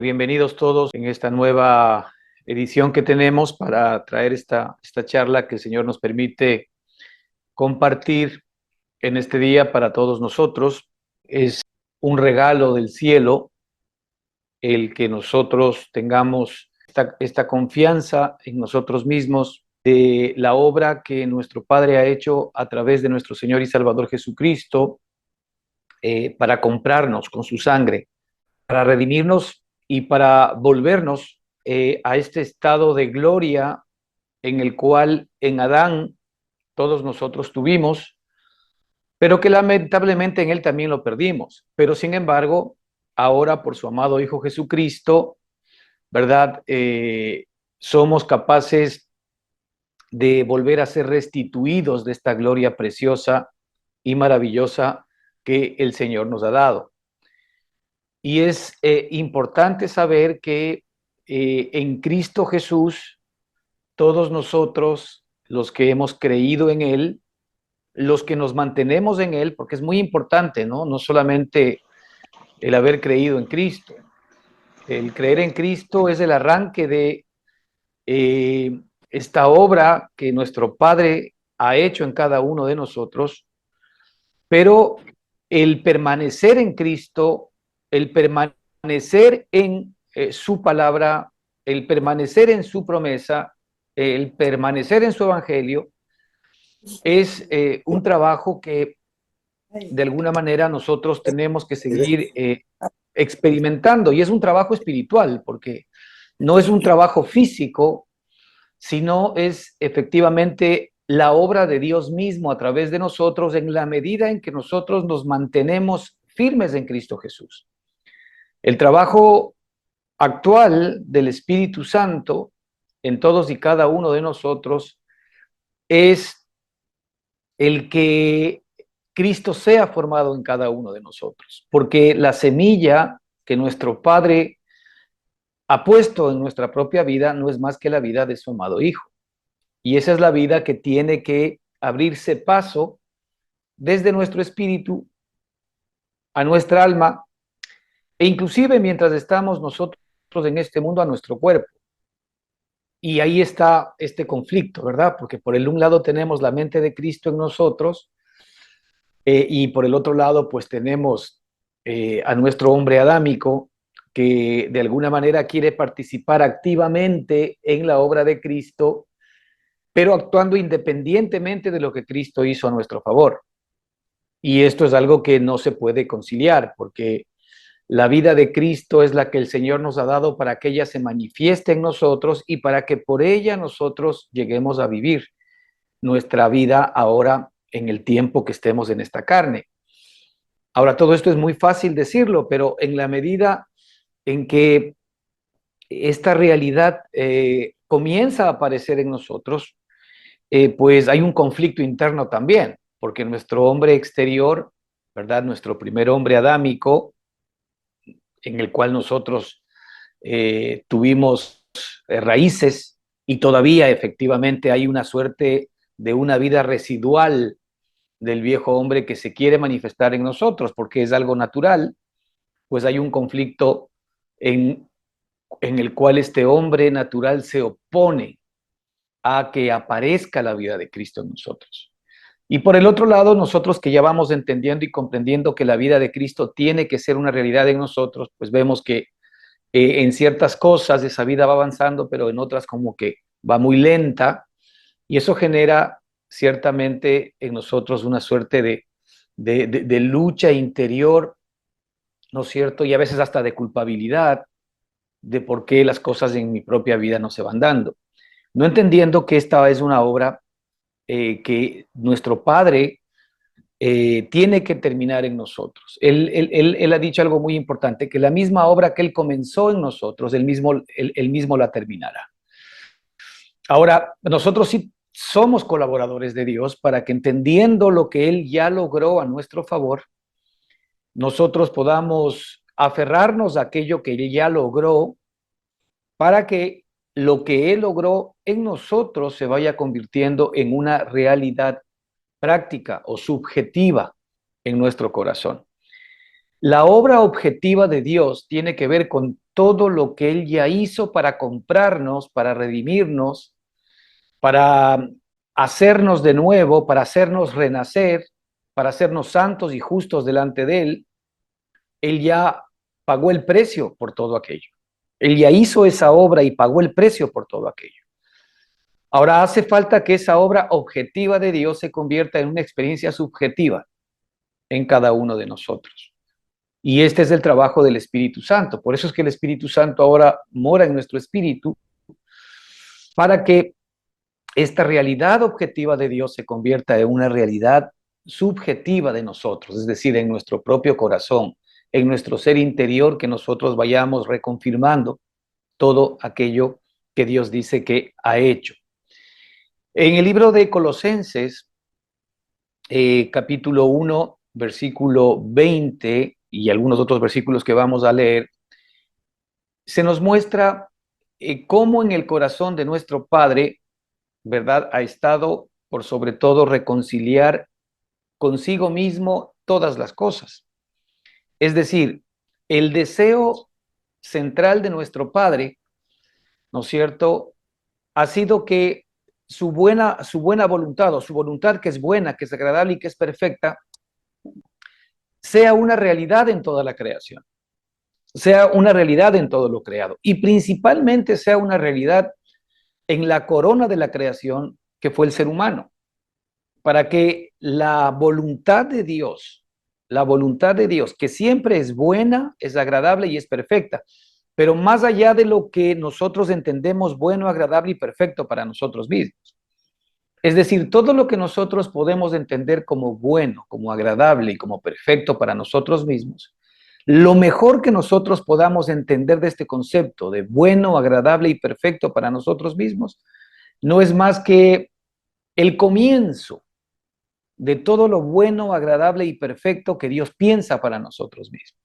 Bienvenidos todos en esta nueva edición que tenemos para traer esta charla que el Señor nos permite compartir en este día para todos nosotros. Es un regalo del cielo el que nosotros tengamos esta confianza en nosotros mismos de la obra que nuestro Padre ha hecho a través de nuestro Señor y Salvador Jesucristo para comprarnos con su sangre, para redimirnos y para volvernos a este estado de gloria en el cual en Adán todos nosotros tuvimos, pero que lamentablemente en él también lo perdimos. Pero sin embargo, ahora por su amado Hijo Jesucristo, ¿verdad? Somos capaces de volver a ser restituidos de esta gloria preciosa y maravillosa que el Señor nos ha dado. Y es importante saber que en Cristo Jesús, todos nosotros, los que hemos creído en Él, los que nos mantenemos en Él, porque es muy importante, ¿no? No solamente el haber creído en Cristo. El creer en Cristo es el arranque de esta obra que nuestro Padre ha hecho en cada uno de nosotros, pero el permanecer en Cristo, el permanecer en su palabra, el permanecer en su promesa, el permanecer en su evangelio, es un trabajo que de alguna manera nosotros tenemos que seguir experimentando, y es un trabajo espiritual, porque no es un trabajo físico, sino es efectivamente la obra de Dios mismo a través de nosotros en la medida en que nosotros nos mantenemos firmes en Cristo Jesús. El trabajo actual del Espíritu Santo en todos y cada uno de nosotros es el que Cristo sea formado en cada uno de nosotros, porque la semilla que nuestro Padre ha puesto en nuestra propia vida no es más que la vida de su amado Hijo. Y esa es la vida que tiene que abrirse paso desde nuestro espíritu a nuestra alma e inclusive mientras estamos nosotros en este mundo a nuestro cuerpo. Y ahí está este conflicto, ¿verdad? Porque por el un lado tenemos la mente de Cristo en nosotros y por el otro lado pues tenemos a nuestro hombre adámico que de alguna manera quiere participar activamente en la obra de Cristo, pero actuando independientemente de lo que Cristo hizo a nuestro favor. Y esto es algo que no se puede conciliar, porque la vida de Cristo es la que el Señor nos ha dado para que ella se manifieste en nosotros y para que por ella nosotros lleguemos a vivir nuestra vida ahora en el tiempo que estemos en esta carne. Ahora, todo esto es muy fácil decirlo, pero en la medida en que esta realidad comienza a aparecer en nosotros, pues hay un conflicto interno también, porque nuestro hombre exterior, ¿verdad? Nuestro primer hombre adámico, en el cual nosotros tuvimos raíces y todavía efectivamente hay una suerte de una vida residual del viejo hombre que se quiere manifestar en nosotros, porque es algo natural, pues hay un conflicto en el cual este hombre natural se opone a que aparezca la vida de Cristo en nosotros. Y por el otro lado, nosotros que ya vamos entendiendo y comprendiendo que la vida de Cristo tiene que ser una realidad en nosotros, pues vemos que en ciertas cosas esa vida va avanzando, pero en otras como que va muy lenta, y eso genera ciertamente en nosotros una suerte de lucha interior, ¿no es cierto? Y a veces hasta de culpabilidad de por qué las cosas en mi propia vida no se van dando. No entendiendo que esta es una obra que nuestro Padre tiene que terminar en nosotros. Él ha dicho algo muy importante, que la misma obra que Él comenzó en nosotros, él mismo la terminará. Ahora, nosotros sí somos colaboradores de Dios para que entendiendo lo que Él ya logró a nuestro favor, nosotros podamos aferrarnos a aquello que Él ya logró para que lo que Él logró en nosotros se vaya convirtiendo en una realidad práctica o subjetiva en nuestro corazón. La obra objetiva de Dios tiene que ver con todo lo que Él ya hizo para comprarnos, para redimirnos, para hacernos de nuevo, para hacernos renacer, para hacernos santos y justos delante de Él. Él ya pagó el precio por todo aquello. Él ya hizo esa obra y pagó el precio por todo aquello. Ahora hace falta que esa obra objetiva de Dios se convierta en una experiencia subjetiva en cada uno de nosotros. Y este es el trabajo del Espíritu Santo. Por eso es que el Espíritu Santo ahora mora en nuestro espíritu, para que esta realidad objetiva de Dios se convierta en una realidad subjetiva de nosotros, es decir, en nuestro propio corazón, en nuestro ser interior, que nosotros vayamos reconfirmando todo aquello que Dios dice que ha hecho. En el libro de Colosenses, capítulo 1, versículo 20 y algunos otros versículos que vamos a leer, se nos muestra cómo en el corazón de nuestro Padre, ¿verdad?, ha estado por sobre todo reconciliar consigo mismo todas las cosas. Es decir, el deseo central de nuestro Padre, ¿no es cierto?, ha sido que su buena voluntad, o su voluntad que es buena, que es agradable y que es perfecta, sea una realidad en toda la creación, sea una realidad en todo lo creado, y principalmente sea una realidad en la corona de la creación, que fue el ser humano, para que la voluntad de Dios, que siempre es buena, es agradable y es perfecta, pero más allá de lo que nosotros entendemos bueno, agradable y perfecto para nosotros mismos. Es decir, todo lo que nosotros podemos entender como bueno, como agradable y como perfecto para nosotros mismos, lo mejor que nosotros podamos entender de este concepto de bueno, agradable y perfecto para nosotros mismos, no es más que el comienzo de todo lo bueno, agradable y perfecto que Dios piensa para nosotros mismos.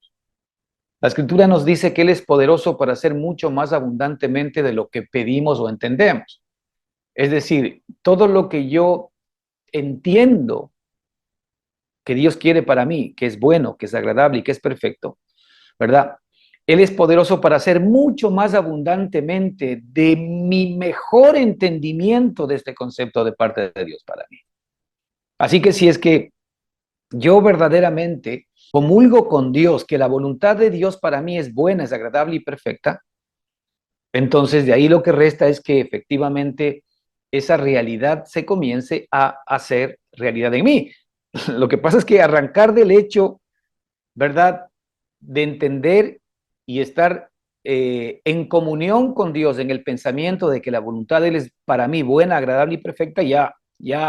La Escritura nos dice que Él es poderoso para hacer mucho más abundantemente de lo que pedimos o entendemos. Es decir, todo lo que yo entiendo que Dios quiere para mí, que es bueno, que es agradable y que es perfecto, ¿verdad? Él es poderoso para hacer mucho más abundantemente de mi mejor entendimiento de este concepto de parte de Dios para mí. Así que si es que yo verdaderamente comulgo con Dios, que la voluntad de Dios para mí es buena, es agradable y perfecta, entonces de ahí lo que resta es que efectivamente esa realidad se comience a hacer realidad en mí. Lo que pasa es que arrancar del hecho, ¿verdad?, de entender y estar en comunión con Dios, en el pensamiento de que la voluntad de Él es para mí buena, agradable y perfecta, ya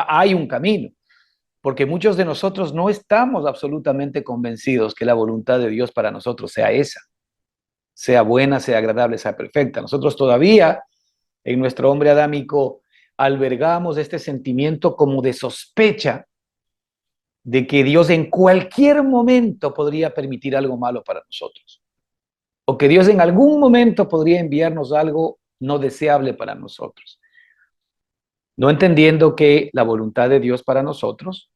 hay un camino. Porque muchos de nosotros no estamos absolutamente convencidos que la voluntad de Dios para nosotros sea esa, sea buena, sea agradable, sea perfecta. Nosotros todavía en nuestro hombre adámico albergamos este sentimiento como de sospecha de que Dios en cualquier momento podría permitir algo malo para nosotros, o que Dios en algún momento podría enviarnos algo no deseable para nosotros, no entendiendo que la voluntad de Dios para nosotros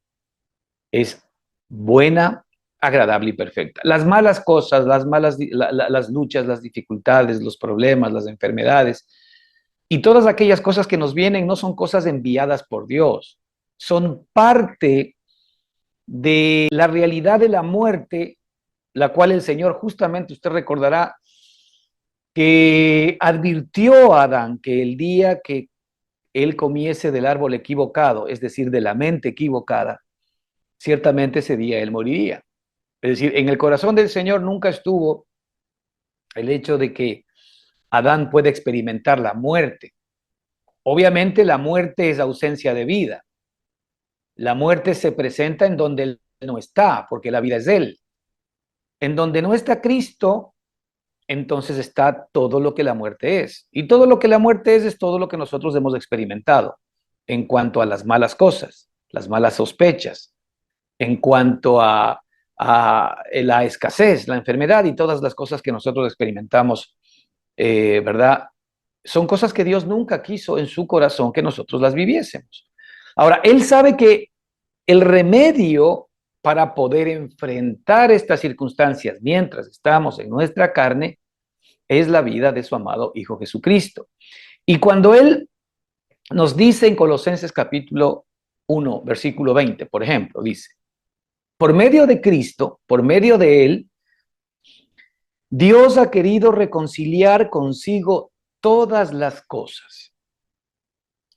es buena, agradable y perfecta. Las malas cosas, las luchas, las dificultades, los problemas, las enfermedades y todas aquellas cosas que nos vienen no son cosas enviadas por Dios, son parte de la realidad de la muerte, la cual el Señor, justamente usted recordará, que advirtió a Adán que el día que él comiese del árbol equivocado, es decir, de la mente equivocada, ciertamente ese día él moriría. Es decir, en el corazón del Señor nunca estuvo el hecho de que Adán puede experimentar la muerte. Obviamente la muerte es ausencia de vida. La muerte se presenta en donde él no está, porque la vida es de él. En donde no está Cristo, entonces está todo lo que la muerte es. Y todo lo que la muerte es todo lo que nosotros hemos experimentado en cuanto a las malas cosas, las malas sospechas, en cuanto a la escasez, la enfermedad y todas las cosas que nosotros experimentamos, ¿verdad? Son cosas que Dios nunca quiso en su corazón que nosotros las viviésemos. Ahora, Él sabe que el remedio para poder enfrentar estas circunstancias mientras estamos en nuestra carne es la vida de su amado Hijo Jesucristo. Y cuando Él nos dice en Colosenses capítulo 1, versículo 20, por ejemplo, dice, por medio de Cristo, por medio de Él, Dios ha querido reconciliar consigo todas las cosas,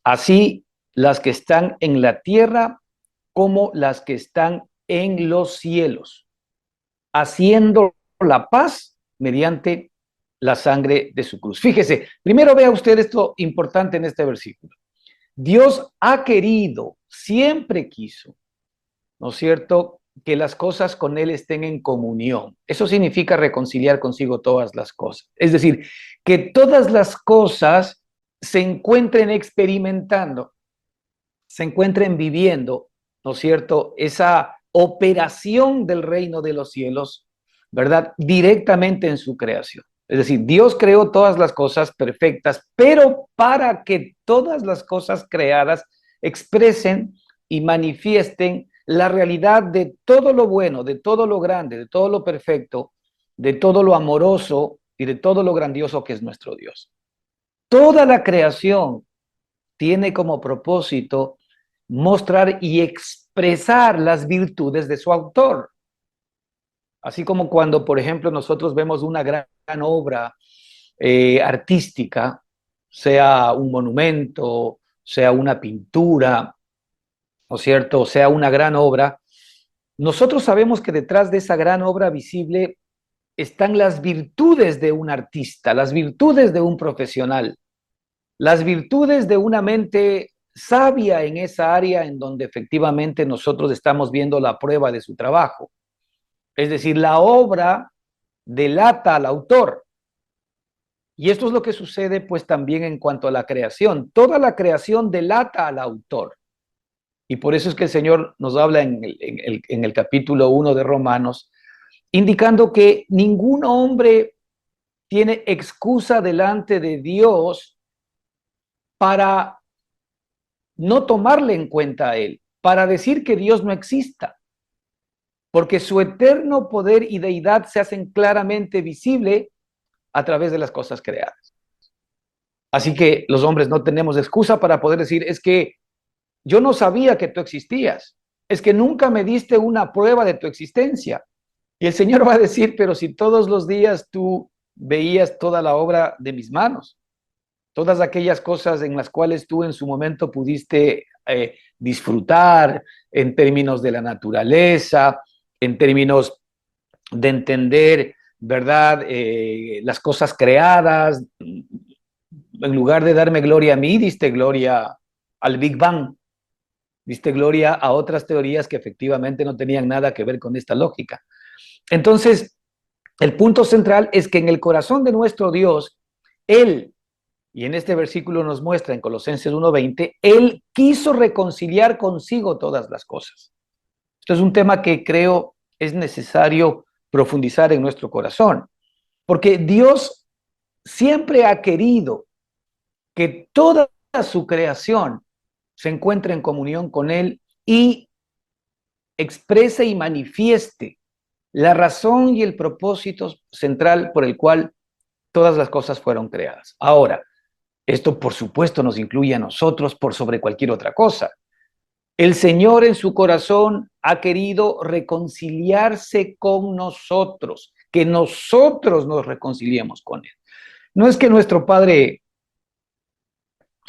así las que están en la tierra como las que están en los cielos, haciendo la paz mediante la sangre de su cruz. Fíjese, primero vea usted esto importante en este versículo. Dios ha querido, siempre quiso, ¿no es cierto?, que las cosas con Él estén en comunión. Eso significa reconciliar consigo todas las cosas. Es decir, que todas las cosas se encuentren experimentando, se encuentren viviendo, ¿no es cierto?, esa operación del reino de los cielos, ¿verdad?, directamente en su creación. Es decir, Dios creó todas las cosas perfectas, pero para que todas las cosas creadas expresen y manifiesten la realidad de todo lo bueno, de todo lo grande, de todo lo perfecto, de todo lo amoroso y de todo lo grandioso que es nuestro Dios. Toda la creación tiene como propósito mostrar y expresar las virtudes de su autor. Así como cuando, por ejemplo, nosotros vemos una gran obra artística, sea un monumento, sea una pintura, ¿no es cierto?, sea una gran obra, nosotros sabemos que detrás de esa gran obra visible están las virtudes de un artista, las virtudes de un profesional, las virtudes de una mente sabia en esa área en donde efectivamente nosotros estamos viendo la prueba de su trabajo. Es decir, la obra delata al autor. Y esto es lo que sucede pues también en cuanto a la creación. Toda la creación delata al autor. Y por eso es que el Señor nos habla en el capítulo 1 de Romanos, indicando que ningún hombre tiene excusa delante de Dios para no tomarle en cuenta a Él, para decir que Dios no exista, porque su eterno poder y deidad se hacen claramente visible a través de las cosas creadas. Así que los hombres no tenemos excusa para poder decir, es que yo no sabía que tú existías, es que nunca me diste una prueba de tu existencia. Y el Señor va a decir, pero si todos los días tú veías toda la obra de mis manos, todas aquellas cosas en las cuales tú en su momento pudiste disfrutar en términos de la naturaleza, en términos de entender, ¿verdad?, las cosas creadas. En lugar de darme gloria a mí, diste gloria al Big Bang, diste gloria a otras teorías que efectivamente no tenían nada que ver con esta lógica. Entonces, el punto central es que en el corazón de nuestro Dios, Él, y en este versículo nos muestra en Colosenses 1:20, Él quiso reconciliar consigo todas las cosas. Esto es un tema que creo es necesario profundizar en nuestro corazón, porque Dios siempre ha querido que toda su creación se encuentre en comunión con Él y exprese y manifieste la razón y el propósito central por el cual todas las cosas fueron creadas. Ahora, esto por supuesto nos incluye a nosotros por sobre cualquier otra cosa. El Señor en su corazón ha querido reconciliarse con nosotros, que nosotros nos reconciliemos con Él. No es que nuestro Padre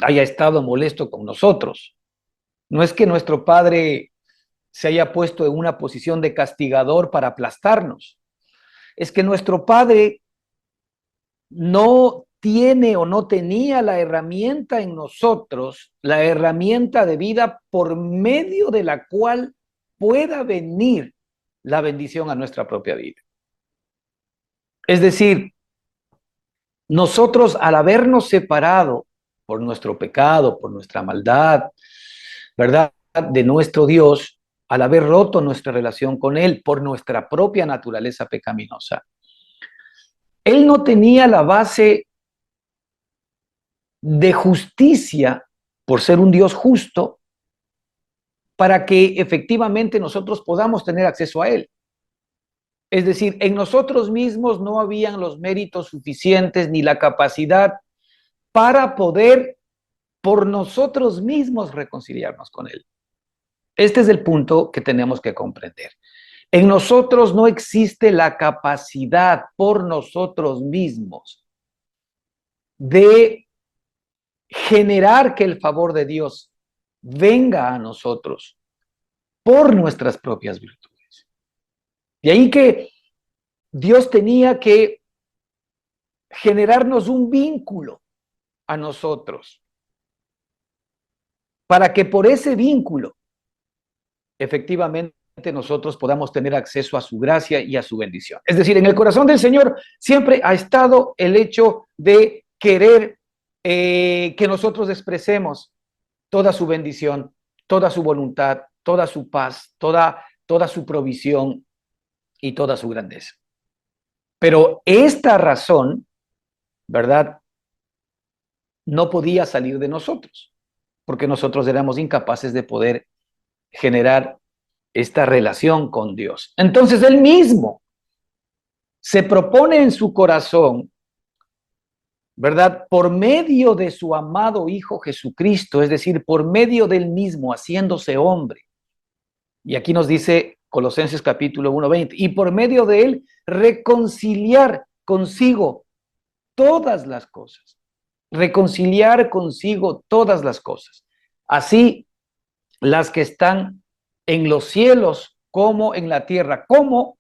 haya estado molesto con nosotros, no es que nuestro Padre se haya puesto en una posición de castigador para aplastarnos, es que nuestro Padre no tiene o no tenía la herramienta en nosotros, la herramienta de vida por medio de la cual pueda venir la bendición a nuestra propia vida. Es decir, nosotros al habernos separado por nuestro pecado, por nuestra maldad, ¿verdad?, de nuestro Dios, al haber roto nuestra relación con Él por nuestra propia naturaleza pecaminosa, Él no tenía la base de justicia por ser un Dios justo para que efectivamente nosotros podamos tener acceso a Él. Es decir, en nosotros mismos no habían los méritos suficientes ni la capacidad para poder por nosotros mismos reconciliarnos con Él. Este es el punto que tenemos que comprender. En nosotros no existe la capacidad por nosotros mismos de generar que el favor de Dios venga a nosotros por nuestras propias virtudes. De ahí que Dios tenía que generarnos un vínculo a nosotros para que por ese vínculo efectivamente nosotros podamos tener acceso a su gracia y a su bendición. Es decir, en el corazón del Señor siempre ha estado el hecho de querer que nosotros expresemos toda su bendición, toda su voluntad, toda su paz, toda su provisión y toda su grandeza. Pero esta razón, ¿verdad? No podía salir de nosotros, porque nosotros éramos incapaces de poder generar esta relación con Dios. Entonces él mismo se propone en su corazón, ¿verdad? Por medio de su amado Hijo Jesucristo, es decir, por medio del mismo, haciéndose hombre. Y aquí nos dice Colosenses capítulo 1:20, y por medio de él reconciliar consigo todas las cosas. Reconciliar consigo todas las cosas. Así las que están en los cielos como en la tierra, como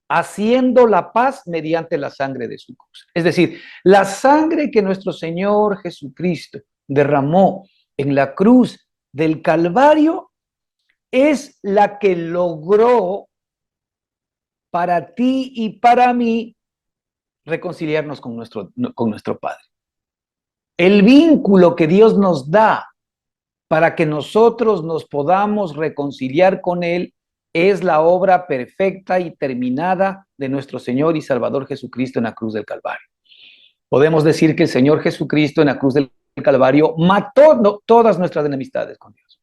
haciendo la paz mediante la sangre de su cruz. Es decir, la sangre que nuestro Señor Jesucristo derramó en la cruz del Calvario es la que logró para ti y para mí reconciliarnos con nuestro Padre. El vínculo que Dios nos da para que nosotros nos podamos reconciliar con Él es la obra perfecta y terminada de nuestro Señor y Salvador Jesucristo en la cruz del Calvario. Podemos decir que el Señor Jesucristo en la cruz del Calvario mató todas nuestras enemistades con Dios.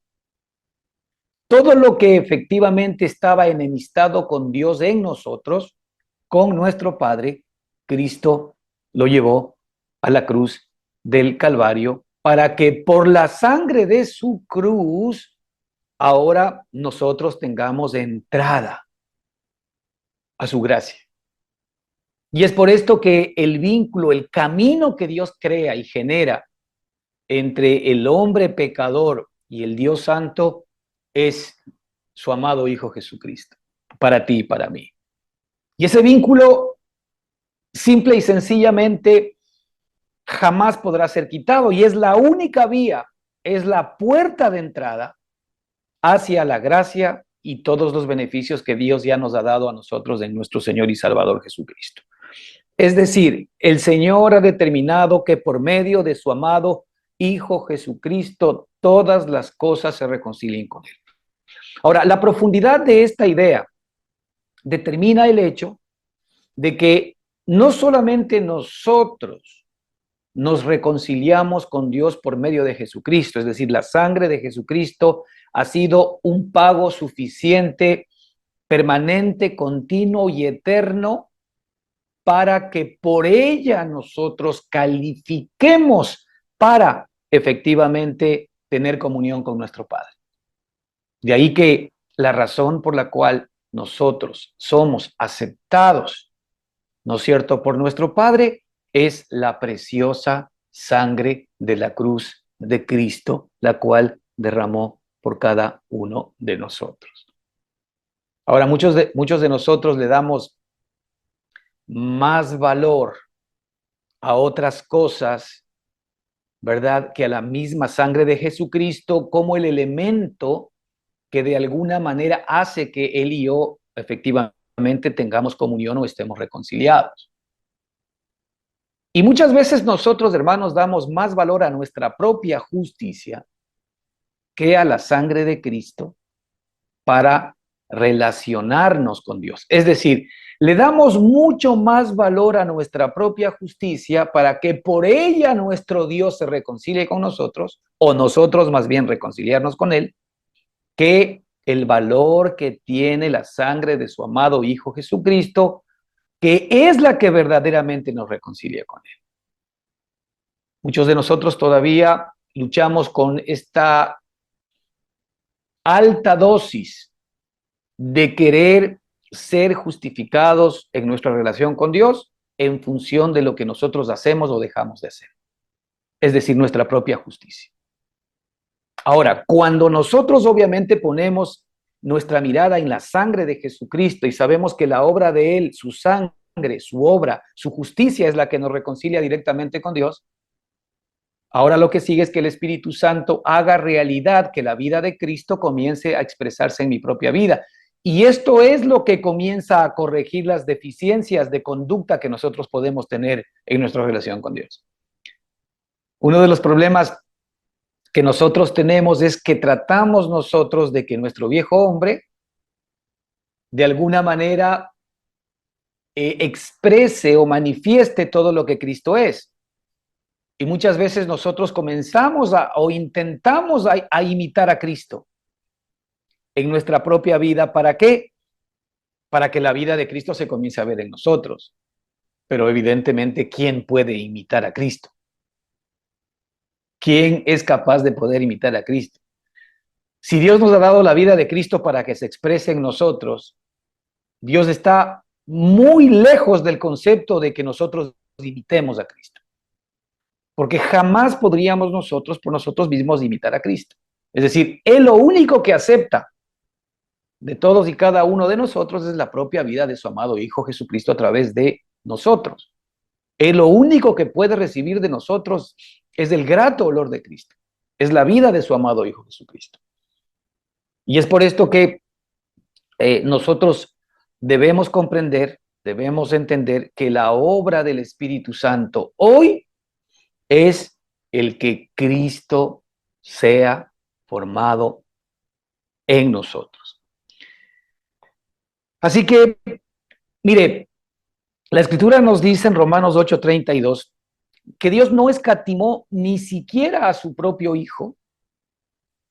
Todo lo que efectivamente estaba enemistado con Dios en nosotros, con nuestro Padre, Cristo lo llevó a la cruz del Calvario para que por la sangre de su cruz ahora nosotros tengamos entrada a su gracia. Y es por esto que el vínculo, el camino que Dios crea y genera entre el hombre pecador y el Dios santo es su amado Hijo Jesucristo, para ti y para mí. Y ese vínculo, simple y sencillamente, jamás podrá ser quitado y es la única vía, es la puerta de entrada hacia la gracia y todos los beneficios que Dios ya nos ha dado a nosotros en nuestro Señor y Salvador Jesucristo. Es decir, el Señor ha determinado que por medio de su amado Hijo Jesucristo todas las cosas se reconcilien con Él. Ahora, la profundidad de esta idea determina el hecho de que no solamente nosotros nos reconciliamos con Dios por medio de Jesucristo, es decir, la sangre de Jesucristo ha sido un pago suficiente, permanente, continuo y eterno para que por ella nosotros califiquemos para efectivamente tener comunión con nuestro Padre. De ahí que la razón por la cual nosotros somos aceptados, ¿no es cierto?, por nuestro Padre, es la preciosa sangre de la cruz de Cristo, la cual derramó por cada uno de nosotros. Ahora, muchos de nosotros le damos más valor a otras cosas, ¿verdad?, que a la misma sangre de Jesucristo como el elemento que de alguna manera hace que Él y yo efectivamente tengamos comunión o estemos reconciliados. Y muchas veces nosotros, hermanos, damos más valor a nuestra propia justicia que a la sangre de Cristo para relacionarnos con Dios. Es decir, le damos mucho más valor a nuestra propia justicia para que por ella nuestro Dios se reconcilie con nosotros, o nosotros más bien reconciliarnos con Él, que el valor que tiene la sangre de su amado Hijo Jesucristo, que es la que verdaderamente nos reconcilia con Él. Muchos de nosotros todavía luchamos con esta alta dosis de querer ser justificados en nuestra relación con Dios en función de lo que nosotros hacemos o dejamos de hacer. Es decir, nuestra propia justicia. Ahora, cuando nosotros obviamente ponemos nuestra mirada en la sangre de Jesucristo y sabemos que la obra de Él, su sangre, su obra, su justicia es la que nos reconcilia directamente con Dios, ahora lo que sigue es que el Espíritu Santo haga realidad que la vida de Cristo comience a expresarse en mi propia vida. Y esto es lo que comienza a corregir las deficiencias de conducta que nosotros podemos tener en nuestra relación con Dios. Uno de los problemas que nosotros tenemos es que tratamos nosotros de que nuestro viejo hombre de alguna manera exprese o manifieste todo lo que Cristo es. Y muchas veces nosotros comenzamos o intentamos a imitar a Cristo en nuestra propia vida. ¿Para qué? Para que la vida de Cristo se comience a ver en nosotros. Pero evidentemente, ¿quién puede imitar a Cristo? ¿Quién es capaz de poder imitar a Cristo? Si Dios nos ha dado la vida de Cristo para que se exprese en nosotros, Dios está muy lejos del concepto de que nosotros imitemos a Cristo. Porque jamás podríamos nosotros por nosotros mismos imitar a Cristo. Es decir, Él lo único que acepta de todos y cada uno de nosotros es la propia vida de su amado Hijo Jesucristo a través de nosotros. Él lo único que puede recibir de nosotros es el grato olor de Cristo. Es la vida de su amado Hijo Jesucristo. Y es por esto que nosotros debemos comprender, debemos entender que la obra del Espíritu Santo hoy es el que Cristo sea formado en nosotros. Así que, mire, la Escritura nos dice en Romanos 8:32 que Dios no escatimó ni siquiera a su propio Hijo,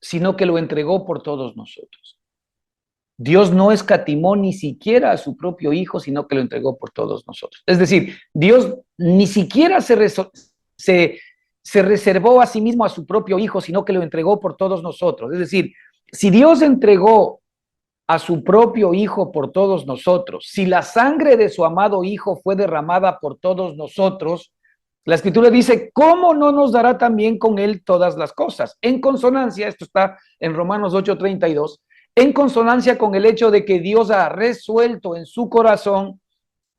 sino que lo entregó por todos nosotros. Dios no escatimó ni siquiera a su propio Hijo, sino que lo entregó por todos nosotros. Es decir, Dios ni siquiera se reservó a sí mismo a su propio Hijo, sino que lo entregó por todos nosotros. Es decir, si Dios entregó a su propio Hijo por todos nosotros, si la sangre de su amado Hijo fue derramada por todos nosotros, la Escritura dice, ¿cómo no nos dará también con Él todas las cosas? En consonancia, esto está en Romanos 8:32, en consonancia con el hecho de que Dios ha resuelto en su corazón,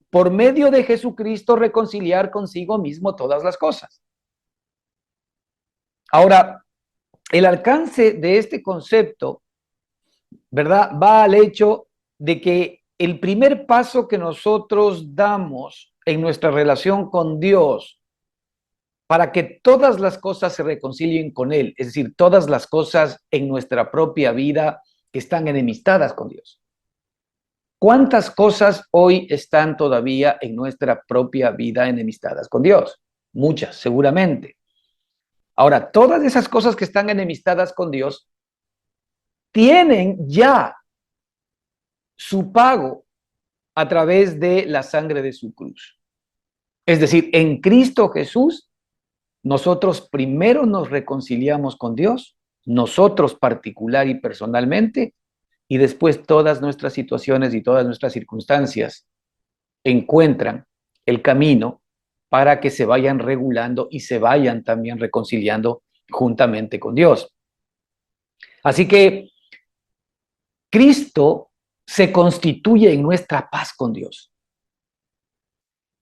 por medio de Jesucristo, reconciliar consigo mismo todas las cosas. Ahora, el alcance de este concepto, ¿verdad?, va al hecho de que el primer paso que nosotros damos en nuestra relación con Dios para que todas las cosas se reconcilien con Él, es decir, todas las cosas en nuestra propia vida que están enemistadas con Dios. ¿Cuántas cosas hoy están todavía en nuestra propia vida enemistadas con Dios? Muchas, seguramente. Ahora, todas esas cosas que están enemistadas con Dios tienen ya su pago a través de la sangre de su cruz. Es decir, en Cristo Jesús, nosotros primero nos reconciliamos con Dios, nosotros particular y personalmente, y después todas nuestras situaciones y todas nuestras circunstancias encuentran el camino para que se vayan regulando y se vayan también reconciliando juntamente con Dios. Así que Cristo se constituye en nuestra paz con Dios.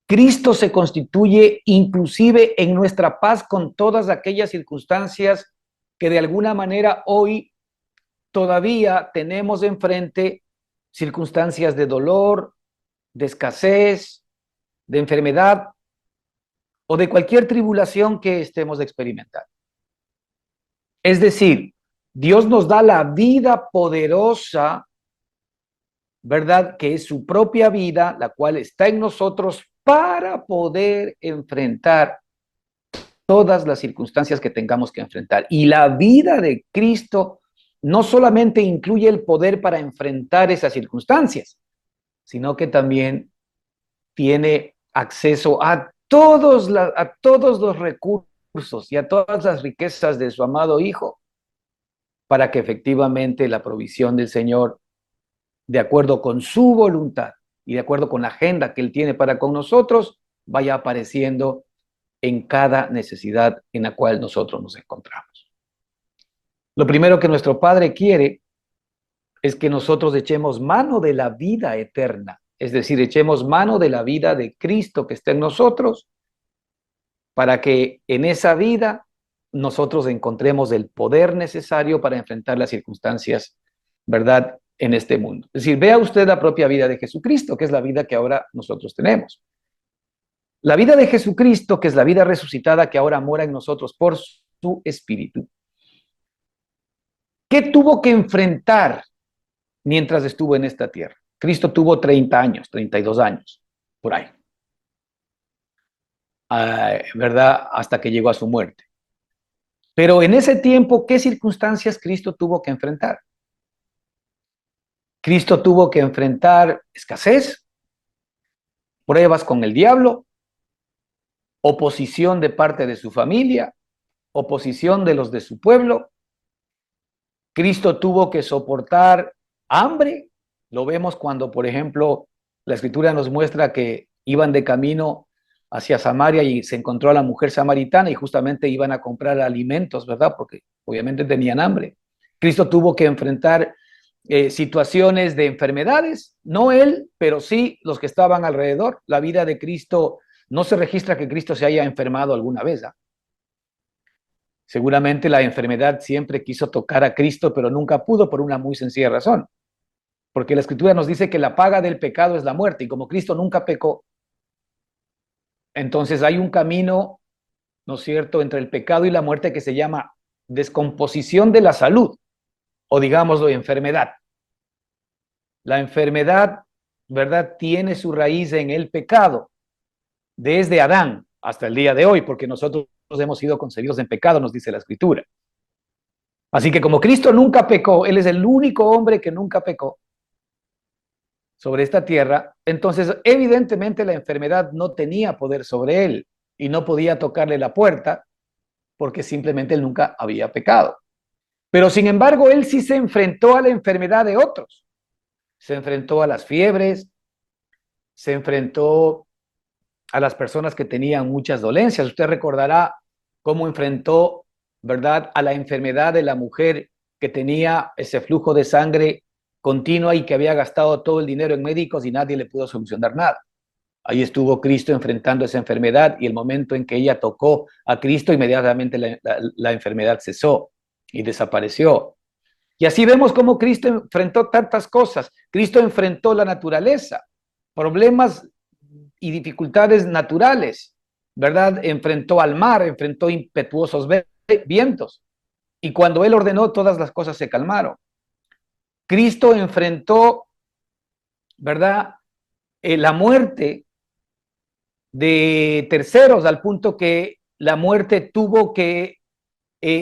Cristo se constituye inclusive en nuestra paz con todas aquellas circunstancias que de alguna manera hoy todavía tenemos enfrente, circunstancias de dolor, de escasez, de enfermedad o de cualquier tribulación que estemos experimentando. Es decir, Dios nos da la vida poderosa, ¿verdad?, que es su propia vida, la cual está en nosotros para poder enfrentar todas las circunstancias que tengamos que enfrentar. Y la vida de Cristo no solamente incluye el poder para enfrentar esas circunstancias, sino que también tiene acceso a todos los recursos y a todas las riquezas de su amado Hijo, para que efectivamente la provisión del Señor, de acuerdo con su voluntad y de acuerdo con la agenda que Él tiene para con nosotros, vaya apareciendo en cada necesidad en la cual nosotros nos encontramos. Lo primero que nuestro Padre quiere es que nosotros echemos mano de la vida eterna, es decir, echemos mano de la vida de Cristo que está en nosotros, para que en esa vida nosotros encontremos el poder necesario para enfrentar las circunstancias, ¿verdad?, en este mundo. Es decir, vea usted la propia vida de Jesucristo, que es la vida que ahora nosotros tenemos. La vida de Jesucristo, que es la vida resucitada que ahora mora en nosotros por su Espíritu. ¿Qué tuvo que enfrentar mientras estuvo en esta tierra? Cristo tuvo 30 años, 32 años, por ahí, ¿verdad? Hasta que llegó a su muerte. Pero en ese tiempo, ¿qué circunstancias Cristo tuvo que enfrentar? Cristo tuvo que enfrentar escasez, pruebas con el diablo, oposición de parte de su familia, oposición de los de su pueblo. Cristo tuvo que soportar hambre. Lo vemos cuando, por ejemplo, la Escritura nos muestra que iban de camino hacia Samaria y se encontró a la mujer samaritana y justamente iban a comprar alimentos, ¿verdad? Porque obviamente tenían hambre. Cristo tuvo que enfrentar situaciones de enfermedades, no él, pero sí los que estaban alrededor. La vida de Cristo, no se registra que Cristo se haya enfermado alguna vez, ¿eh? Seguramente la enfermedad siempre quiso tocar a Cristo, pero nunca pudo por una muy sencilla razón. Porque la Escritura nos dice que la paga del pecado es la muerte, y como Cristo nunca pecó, entonces hay un camino, ¿no es cierto?, entre el pecado y la muerte que se llama descomposición de la salud, o digámoslo, enfermedad. La enfermedad, ¿verdad?, tiene su raíz en el pecado, desde Adán hasta el día de hoy, porque nosotros hemos sido concebidos en pecado, nos dice la Escritura. Así que como Cristo nunca pecó, Él es el único hombre que nunca pecó sobre esta tierra, entonces evidentemente la enfermedad no tenía poder sobre Él y no podía tocarle la puerta porque simplemente Él nunca había pecado. Pero sin embargo, Él sí se enfrentó a la enfermedad de otros. Se enfrentó a las fiebres, se enfrentó a las personas que tenían muchas dolencias. Usted recordará cómo enfrentó, ¿verdad?, a la enfermedad de la mujer que tenía ese flujo de sangre continua y que había gastado todo el dinero en médicos y nadie le pudo solucionar nada. Ahí estuvo Cristo enfrentando esa enfermedad y el momento en que ella tocó a Cristo, inmediatamente la enfermedad cesó y desapareció. Y así vemos cómo Cristo enfrentó tantas cosas. Cristo enfrentó la naturaleza, problemas y dificultades naturales, ¿verdad? Enfrentó al mar, enfrentó impetuosos vientos. Y cuando Él ordenó, todas las cosas se calmaron. Cristo enfrentó, ¿verdad?, la muerte de terceros, al punto que la muerte tuvo que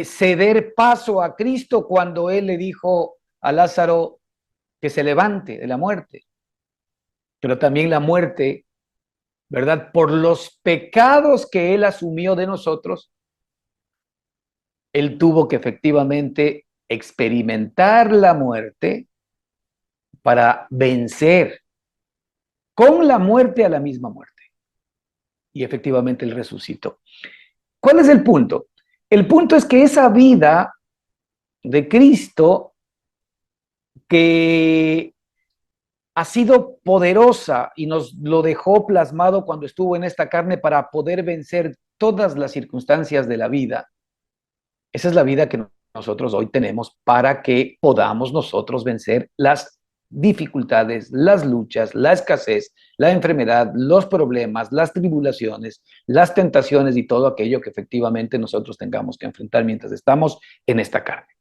ceder paso a Cristo cuando Él le dijo a Lázaro que se levante de la muerte. Pero también la muerte, ¿verdad?, por los pecados que Él asumió de nosotros, Él tuvo que efectivamente experimentar la muerte para vencer con la muerte a la misma muerte. Y efectivamente Él resucitó. ¿Cuál es el punto? El punto es que esa vida de Cristo, que ha sido poderosa y nos lo dejó plasmado cuando estuvo en esta carne para poder vencer todas las circunstancias de la vida, esa es la vida que nosotros hoy tenemos para que podamos nosotros vencer las dificultades, las luchas, la escasez, la enfermedad, los problemas, las tribulaciones, las tentaciones y todo aquello que efectivamente nosotros tengamos que enfrentar mientras estamos en esta carne.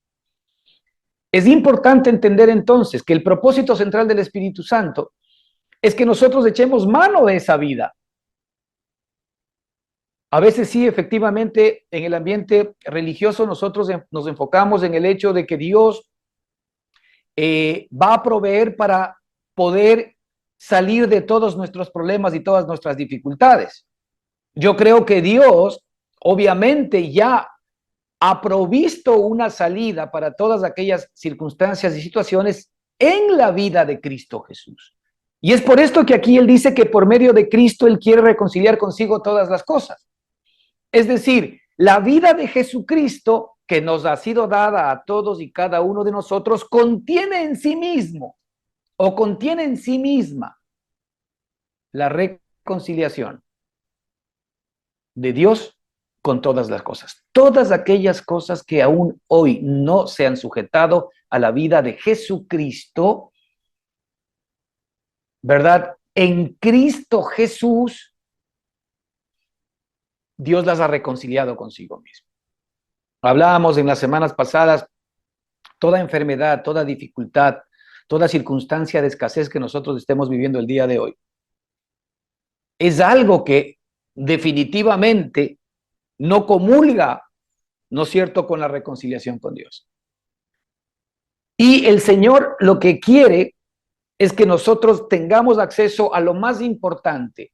Es importante entender entonces que el propósito central del Espíritu Santo es que nosotros echemos mano de esa vida. A veces sí, efectivamente, en el ambiente religioso nosotros nos enfocamos en el hecho de que Dios va a proveer para poder salir de todos nuestros problemas y todas nuestras dificultades. Yo creo que Dios obviamente ya ha provisto una salida para todas aquellas circunstancias y situaciones en la vida de Cristo Jesús. Y es por esto que aquí Él dice que por medio de Cristo Él quiere reconciliar consigo todas las cosas. Es decir, la vida de Jesucristo que nos ha sido dada a todos y cada uno de nosotros contiene en sí mismo o contiene en sí misma la reconciliación de Dios con todas las cosas. Todas aquellas cosas que aún hoy no se han sujetado a la vida de Jesucristo, ¿verdad? En Cristo Jesús, Dios las ha reconciliado consigo mismo. Hablábamos en las semanas pasadas, toda enfermedad, toda dificultad, toda circunstancia de escasez que nosotros estemos viviendo el día de hoy, es algo que definitivamente no comulga, ¿no es cierto?, con la reconciliación con Dios. Y el Señor lo que quiere es que nosotros tengamos acceso a lo más importante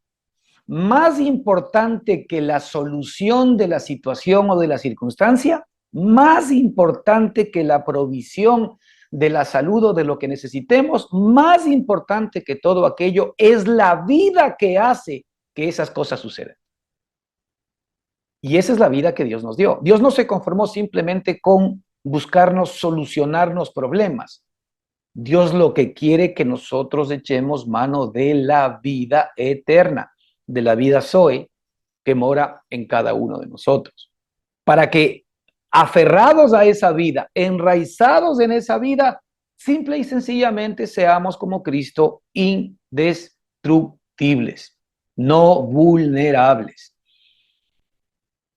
que la solución de la situación o de la circunstancia, más importante que la provisión de la salud o de lo que necesitemos, más importante que todo aquello es la vida que hace que esas cosas sucedan. Y esa es la vida que Dios nos dio. Dios no se conformó simplemente con buscarnos solucionarnos problemas. Dios lo que quiere que nosotros echemos mano de la vida eterna, de la vida Zoe que mora en cada uno de nosotros. Para que aferrados a esa vida, enraizados en esa vida, simple y sencillamente seamos como Cristo, indestructibles, no vulnerables.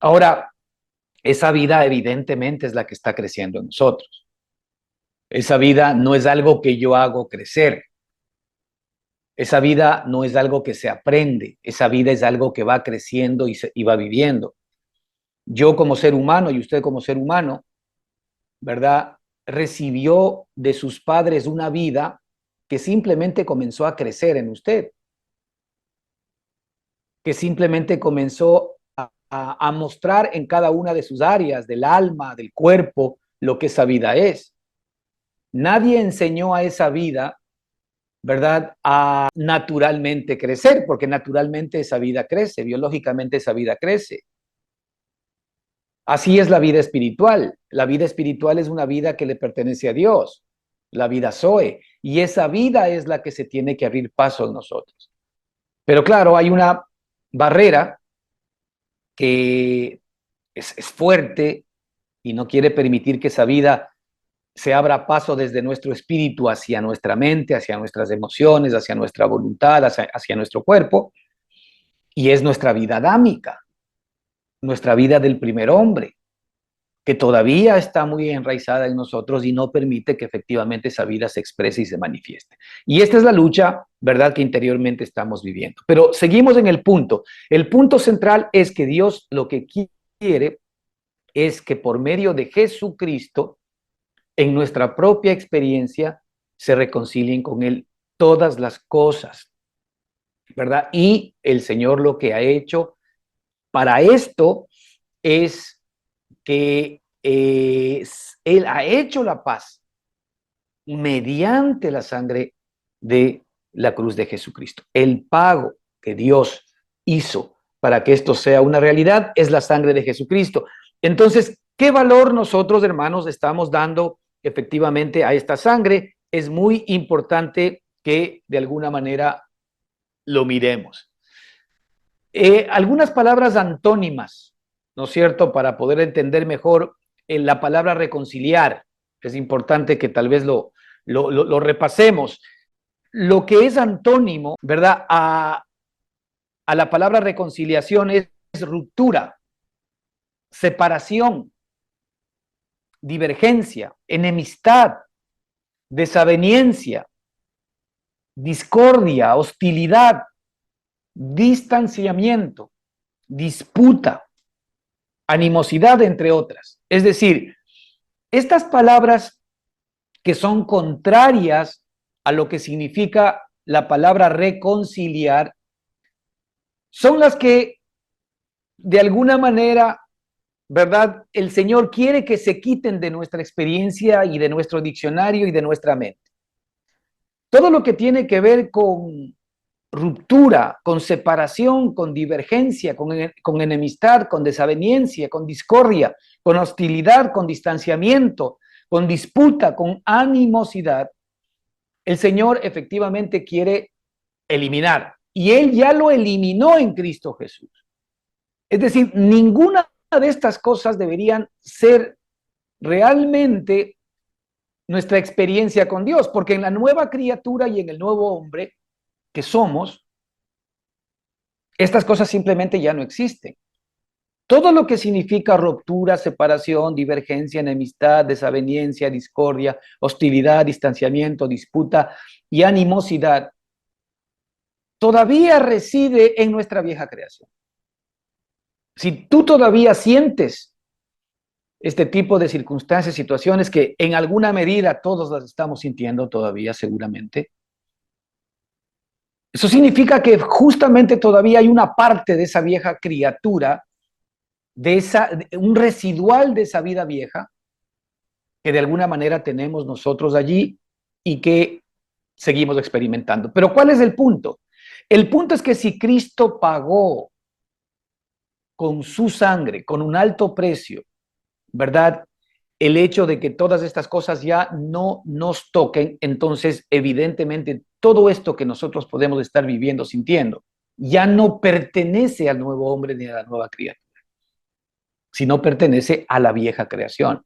Ahora, esa vida evidentemente es la que está creciendo en nosotros. Esa vida no es algo que yo hago crecer. Esa vida no es algo que se aprende. Esa vida es algo que va creciendo y va viviendo. Yo como ser humano y usted como ser humano, ¿verdad? Recibió de sus padres una vida que simplemente comenzó a crecer en usted. Que simplemente comenzó a mostrar en cada una de sus áreas, del alma, del cuerpo, lo que esa vida es. Nadie enseñó a esa vida, ¿verdad?, a naturalmente crecer, porque naturalmente esa vida crece, biológicamente esa vida crece. Así es la vida espiritual. La vida espiritual es una vida que le pertenece a Dios, la vida Zoe, y esa vida es la que se tiene que abrir paso en nosotros. Pero claro, hay una barrera que es fuerte y no quiere permitir que esa vida se abra paso desde nuestro espíritu hacia nuestra mente, hacia nuestras emociones, hacia nuestra voluntad, hacia nuestro cuerpo, y es nuestra vida adámica, nuestra vida del primer hombre, que todavía está muy enraizada en nosotros y no permite que efectivamente esa vida se exprese y se manifieste. Y esta es la lucha, ¿verdad?, que interiormente estamos viviendo. Pero seguimos en el punto. El punto central es que Dios lo que quiere es que por medio de Jesucristo, en nuestra propia experiencia, se reconcilien con Él todas las cosas, ¿verdad? Y el Señor lo que ha hecho para esto es que Él ha hecho la paz mediante la sangre de la cruz de Jesucristo. El pago que Dios hizo para que esto sea una realidad es la sangre de Jesucristo. Entonces, ¿qué valor nosotros, hermanos, estamos dando efectivamente a esta sangre? Es muy importante que de alguna manera lo miremos. Algunas palabras antónimas, ¿no es cierto?, para poder entender mejor la palabra reconciliar. Es importante que tal vez lo repasemos. Lo que es antónimo, ¿verdad?, a la palabra reconciliación es ruptura, separación, divergencia, enemistad, desaveniencia, discordia, hostilidad, distanciamiento, disputa, animosidad, entre otras. Es decir, estas palabras que son contrarias a lo que significa la palabra reconciliar, son las que de alguna manera, ¿verdad? El Señor quiere que se quiten de nuestra experiencia y de nuestro diccionario y de nuestra mente. Todo lo que tiene que ver con ruptura, con separación, con divergencia, con enemistad, con desaveniencia, con discordia, con hostilidad, con distanciamiento, con disputa, con animosidad, el Señor efectivamente quiere eliminar. Y Él ya lo eliminó en Cristo Jesús. Es decir, ninguna de estas cosas deberían ser realmente nuestra experiencia con Dios, porque en la nueva criatura y en el nuevo hombre que somos, estas cosas simplemente ya no existen. Todo lo que significa ruptura, separación, divergencia, enemistad, desaveniencia, discordia, hostilidad, distanciamiento, disputa y animosidad, todavía reside en nuestra vieja creación. Si tú todavía sientes este tipo de circunstancias, situaciones que en alguna medida todos las estamos sintiendo todavía seguramente, eso significa que justamente todavía hay una parte de esa vieja criatura, un residual de esa vida vieja, que de alguna manera tenemos nosotros allí y que seguimos experimentando. Pero ¿cuál es el punto? El punto es que si Cristo pagó con su sangre, con un alto precio, ¿verdad? El hecho de que todas estas cosas ya no nos toquen, entonces evidentemente todo esto que nosotros podemos estar viviendo, sintiendo, ya no pertenece al nuevo hombre ni a la nueva criatura, sino pertenece a la vieja creación.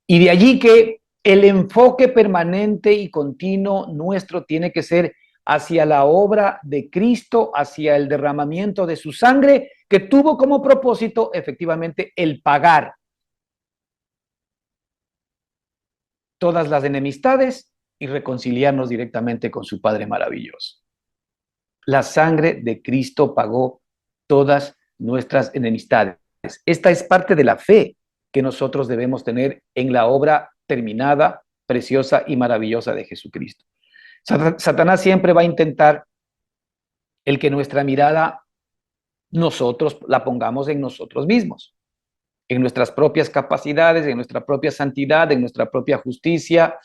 Y de allí que el enfoque permanente y continuo nuestro tiene que ser hacia la obra de Cristo, hacia el derramamiento de su sangre, que tuvo como propósito efectivamente el pagar todas las enemistades y reconciliarnos directamente con su Padre maravilloso. La sangre de Cristo pagó todas nuestras enemistades. Esta es parte de la fe que nosotros debemos tener en la obra terminada, preciosa y maravillosa de Jesucristo. Satanás siempre va a intentar el que nuestra mirada nosotros la pongamos en nosotros mismos, en nuestras propias capacidades, en nuestra propia santidad, en nuestra propia justicia,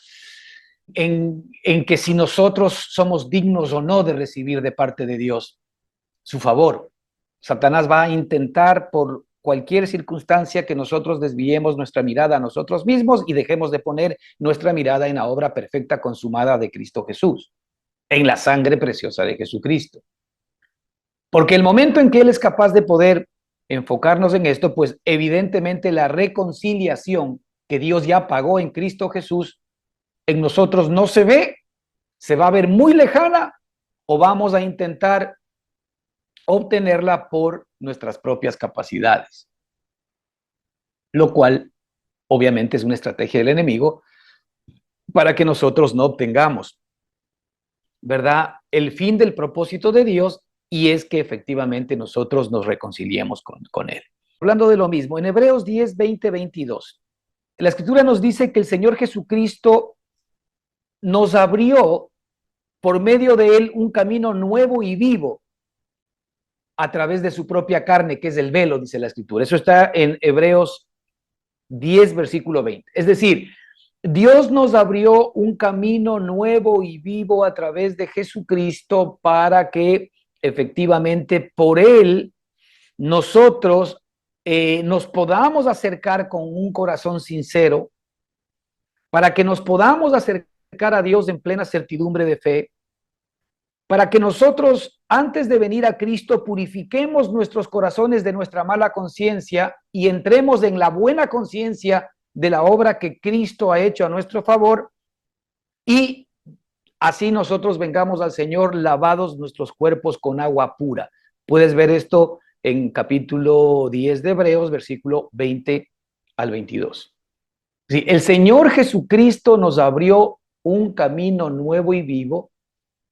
en que si nosotros somos dignos o no de recibir de parte de Dios su favor. Satanás va a intentar por cualquier circunstancia que nosotros desviemos nuestra mirada a nosotros mismos y dejemos de poner nuestra mirada en la obra perfecta consumada de Cristo Jesús, en la sangre preciosa de Jesucristo. Porque el momento en que Él es capaz de poder enfocarnos en esto, pues evidentemente la reconciliación que Dios ya pagó en Cristo Jesús en nosotros no se ve, se va a ver muy lejana o vamos a intentar obtenerla por nuestras propias capacidades, lo cual obviamente es una estrategia del enemigo para que nosotros no obtengamos, ¿verdad?, el fin del propósito de Dios, y es que efectivamente nosotros nos reconciliemos con Él. Hablando de lo mismo, en Hebreos 10, 20, 22, la Escritura nos dice que el Señor Jesucristo nos abrió por medio de Él un camino nuevo y vivo a través de su propia carne, que es el velo, dice la Escritura. Eso está en Hebreos 10, versículo 20. Es decir, Dios nos abrió un camino nuevo y vivo a través de Jesucristo para que efectivamente por Él nosotros nos podamos acercar con un corazón sincero, para que nos podamos acercar a Dios en plena certidumbre de fe, para que nosotros, antes de venir a Cristo, purifiquemos nuestros corazones de nuestra mala conciencia y entremos en la buena conciencia de la obra que Cristo ha hecho a nuestro favor, y así nosotros vengamos al Señor lavados nuestros cuerpos con agua pura. Puedes ver esto en capítulo 10 de Hebreos, versículo 20 al 22. Sí, el Señor Jesucristo nos abrió un camino nuevo y vivo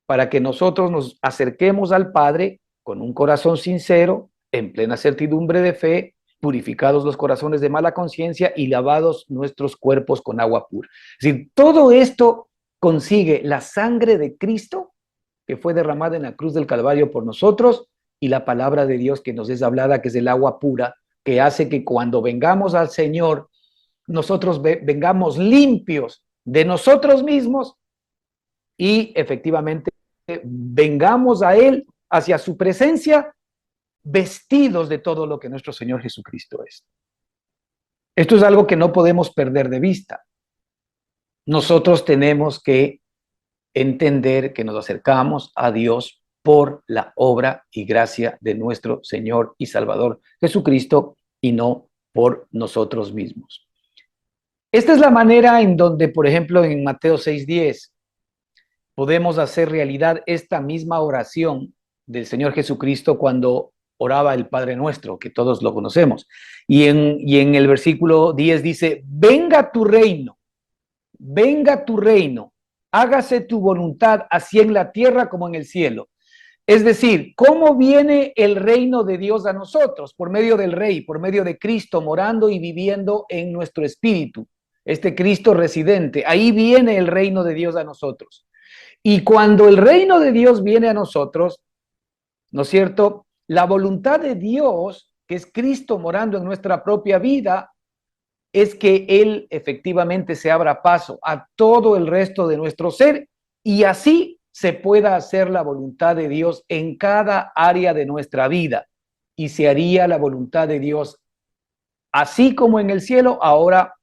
para que nosotros nos acerquemos al Padre con un corazón sincero, en plena certidumbre de fe, purificados los corazones de mala conciencia y lavados nuestros cuerpos con agua pura. Es decir, todo esto consigue la sangre de Cristo que fue derramada en la cruz del Calvario por nosotros y la palabra de Dios que nos es hablada, que es el agua pura, que hace que cuando vengamos al Señor, nosotros vengamos limpios de nosotros mismos y efectivamente vengamos a Él hacia su presencia vestidos de todo lo que nuestro Señor Jesucristo es. Esto es algo que no podemos perder de vista. Nosotros tenemos que entender que nos acercamos a Dios por la obra y gracia de nuestro Señor y Salvador Jesucristo y no por nosotros mismos. Esta es la manera en donde, por ejemplo, en Mateo 6:10 podemos hacer realidad esta misma oración del Señor Jesucristo cuando oraba el Padre Nuestro, que todos lo conocemos. Y en el versículo 10 dice, venga tu reino, hágase tu voluntad, así en la tierra como en el cielo. Es decir, ¿cómo viene el reino de Dios a nosotros? Por medio del Rey, por medio de Cristo morando y viviendo en nuestro espíritu. Este Cristo residente, ahí viene el reino de Dios a nosotros. Y cuando el reino de Dios viene a nosotros, ¿no es cierto? La voluntad de Dios, que es Cristo morando en nuestra propia vida, es que Él efectivamente se abra paso a todo el resto de nuestro ser y así se pueda hacer la voluntad de Dios en cada área de nuestra vida. Y se haría la voluntad de Dios así como en el cielo, ahora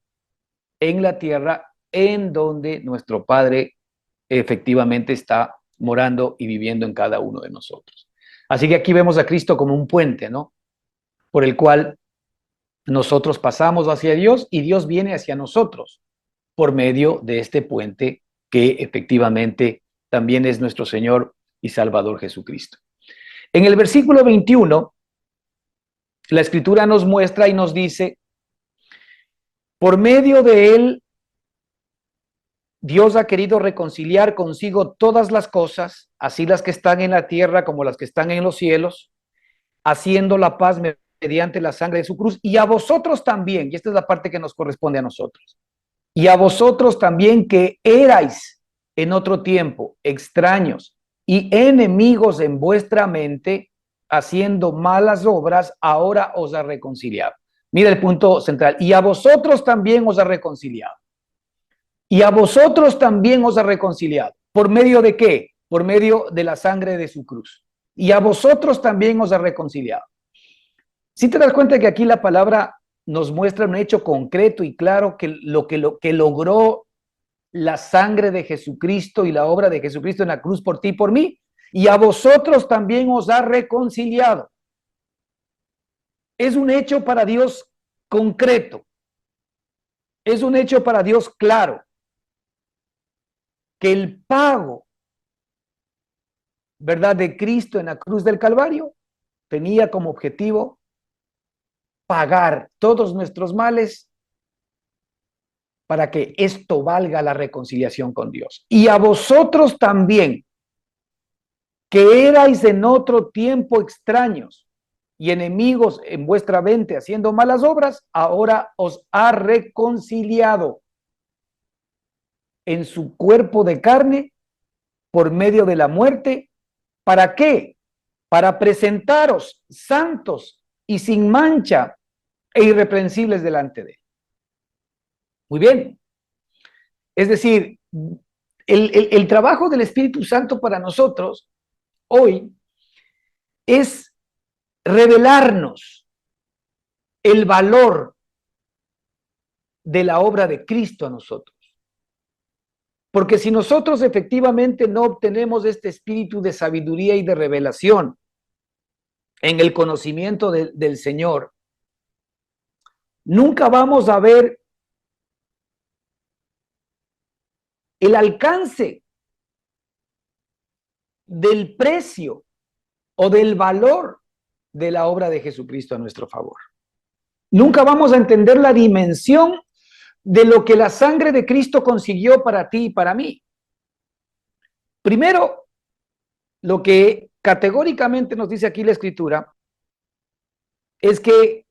en la tierra, en donde nuestro Padre efectivamente está morando y viviendo en cada uno de nosotros. Así que aquí vemos a Cristo como un puente, ¿no? Por el cual nosotros pasamos hacia Dios y Dios viene hacia nosotros por medio de este puente que efectivamente también es nuestro Señor y Salvador Jesucristo. En el versículo 21, la Escritura nos muestra y nos dice, por medio de Él, Dios ha querido reconciliar consigo todas las cosas, así las que están en la tierra como las que están en los cielos, haciendo la paz mediante la sangre de su cruz, y a vosotros también, y esta es la parte que nos corresponde a nosotros, y a vosotros también que erais en otro tiempo extraños y enemigos en vuestra mente, haciendo malas obras, ahora os ha reconciliado. Mira el punto central, y a vosotros también os ha reconciliado. Y a vosotros también os ha reconciliado. ¿Por medio de qué? Por medio de la sangre de su cruz. Y a vosotros también os ha reconciliado. Si te das cuenta que aquí la palabra nos muestra un hecho concreto y claro que lo que logró la sangre de Jesucristo y la obra de Jesucristo en la cruz por ti y por mí, y a vosotros también os ha reconciliado. Es un hecho para Dios concreto. Es un hecho para Dios claro. Que el pago, ¿verdad?, de Cristo en la cruz del Calvario tenía como objetivo pagar todos nuestros males para que esto valga la reconciliación con Dios. Y a vosotros también, que erais en otro tiempo extraños y enemigos en vuestra mente haciendo malas obras, ahora os ha reconciliado en su cuerpo de carne por medio de la muerte. ¿Para qué? Para presentaros santos y sin mancha e irreprensibles delante de él. Muy bien. Es decir, el trabajo del Espíritu Santo para nosotros hoy es revelarnos el valor de la obra de Cristo a nosotros. Porque si nosotros efectivamente no obtenemos este espíritu de sabiduría y de revelación en el conocimiento del Señor, nunca vamos a ver el alcance del precio o del valor de la obra de Jesucristo a nuestro favor. Nunca vamos a entender la dimensión de lo que la sangre de Cristo consiguió para ti y para mí. Primero, lo que categóricamente nos dice aquí la Escritura es que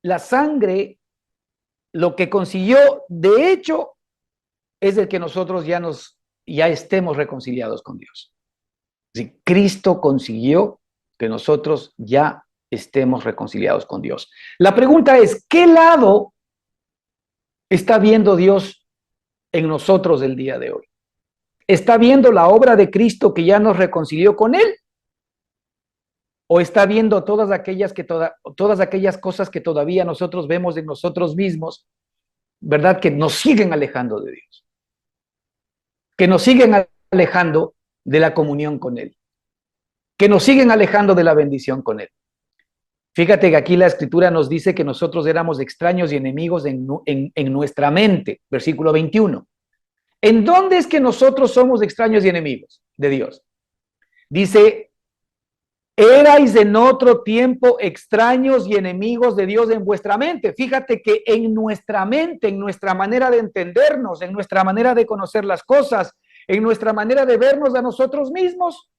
la sangre, lo que consiguió, de hecho, es el que nosotros ya estemos reconciliados con Dios. Si Cristo consiguió que nosotros ya estemos reconciliados con Dios. La pregunta es, ¿qué lado está viendo Dios en nosotros el día de hoy? ¿Está viendo la obra de Cristo que ya nos reconcilió con Él? ¿O está viendo todas aquellas cosas que todavía nosotros vemos en nosotros mismos, verdad? Que nos siguen alejando de Dios, que nos siguen alejando de la comunión con Él, que nos siguen alejando de la bendición con Él. Fíjate que aquí la Escritura nos dice que nosotros éramos extraños y enemigos en nuestra mente, versículo 21. ¿En dónde es que nosotros somos extraños y enemigos de Dios? Dice, erais en otro tiempo extraños y enemigos de Dios en vuestra mente. Fíjate que en nuestra mente, en nuestra manera de entendernos, en nuestra manera de conocer las cosas, en nuestra manera de vernos a nosotros mismos,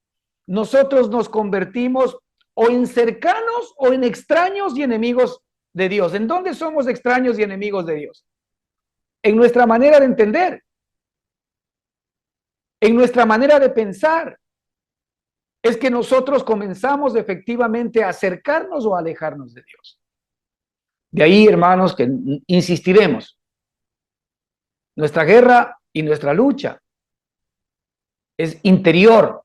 nosotros nos convertimos o en cercanos o en extraños y enemigos de Dios. ¿En dónde somos extraños y enemigos de Dios? En nuestra manera de entender, en nuestra manera de pensar. Es que nosotros comenzamos efectivamente a acercarnos o a alejarnos de Dios. De ahí, hermanos, que insistiremos. Nuestra guerra y nuestra lucha es interior.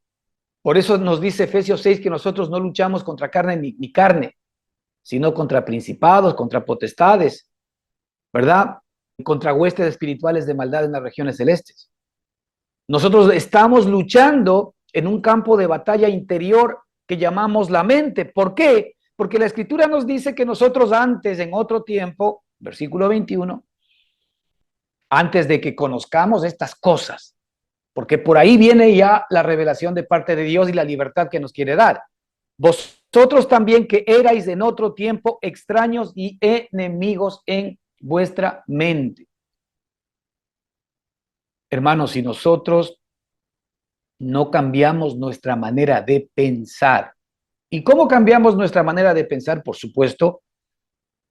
Por eso nos dice Efesios 6 que nosotros no luchamos contra carne ni carne, sino contra principados, contra potestades, ¿verdad? Contra huestes espirituales de maldad en las regiones celestes. Nosotros estamos luchando en un campo de batalla interior que llamamos la mente. ¿Por qué? Porque la Escritura nos dice que nosotros antes, en otro tiempo, versículo 21, antes de que conozcamos estas cosas, porque por ahí viene ya la revelación de parte de Dios y la libertad que nos quiere dar. Vosotros también que erais en otro tiempo extraños y enemigos en vuestra mente. Hermanos, si nosotros no cambiamos nuestra manera de pensar. ¿Y cómo cambiamos nuestra manera de pensar? Por supuesto,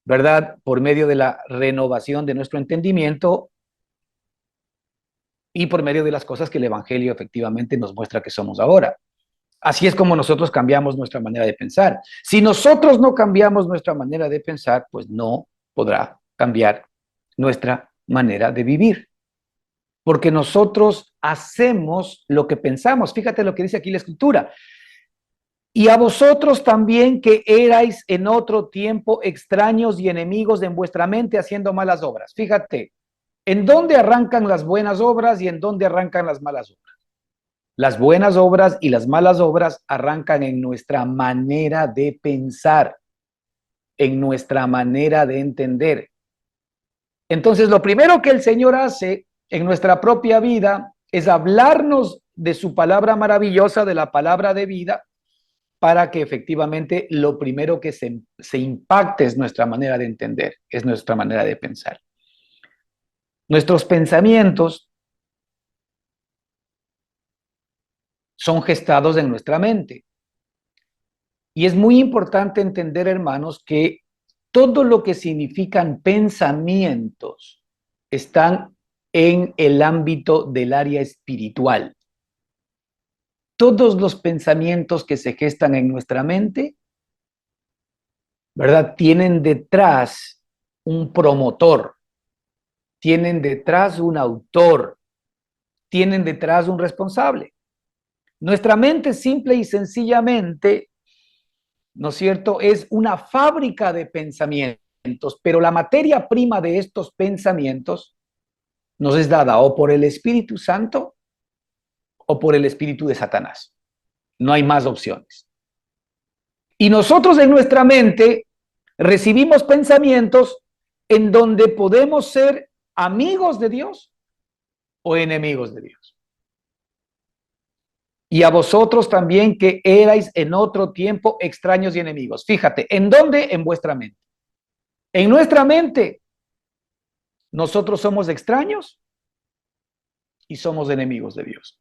¿verdad? Por medio de la renovación de nuestro entendimiento y por medio de las cosas que el Evangelio efectivamente nos muestra que somos ahora. Así es como nosotros cambiamos nuestra manera de pensar. Si nosotros no cambiamos nuestra manera de pensar, pues no podrá cambiar nuestra manera de vivir. Porque nosotros hacemos lo que pensamos. Fíjate lo que dice aquí la Escritura. Y a vosotros también que erais en otro tiempo extraños y enemigos en vuestra mente haciendo malas obras. Fíjate, ¿en dónde arrancan las buenas obras y en dónde arrancan las malas obras? Las buenas obras y las malas obras arrancan en nuestra manera de pensar, en nuestra manera de entender. Entonces, lo primero que el Señor hace en nuestra propia vida es hablarnos de su palabra maravillosa, de la palabra de vida, para que efectivamente lo primero que se impacte es nuestra manera de entender, es nuestra manera de pensar. Nuestros pensamientos son gestados en nuestra mente. Y es muy importante entender, hermanos, que todo lo que significan pensamientos están en el ámbito del área espiritual. Todos los pensamientos que se gestan en nuestra mente, ¿verdad? Tienen detrás un promotor, tienen detrás un autor, tienen detrás un responsable. Nuestra mente simple y sencillamente, ¿no es cierto?, es una fábrica de pensamientos, pero la materia prima de estos pensamientos nos es dada o por el Espíritu Santo o por el espíritu de Satanás. No hay más opciones. Y nosotros en nuestra mente recibimos pensamientos en donde podemos ser amigos de Dios o enemigos de Dios. Y a vosotros también que erais en otro tiempo extraños y enemigos. Fíjate, ¿en dónde? En vuestra mente. En nuestra mente, nosotros somos extraños y somos enemigos de Dios.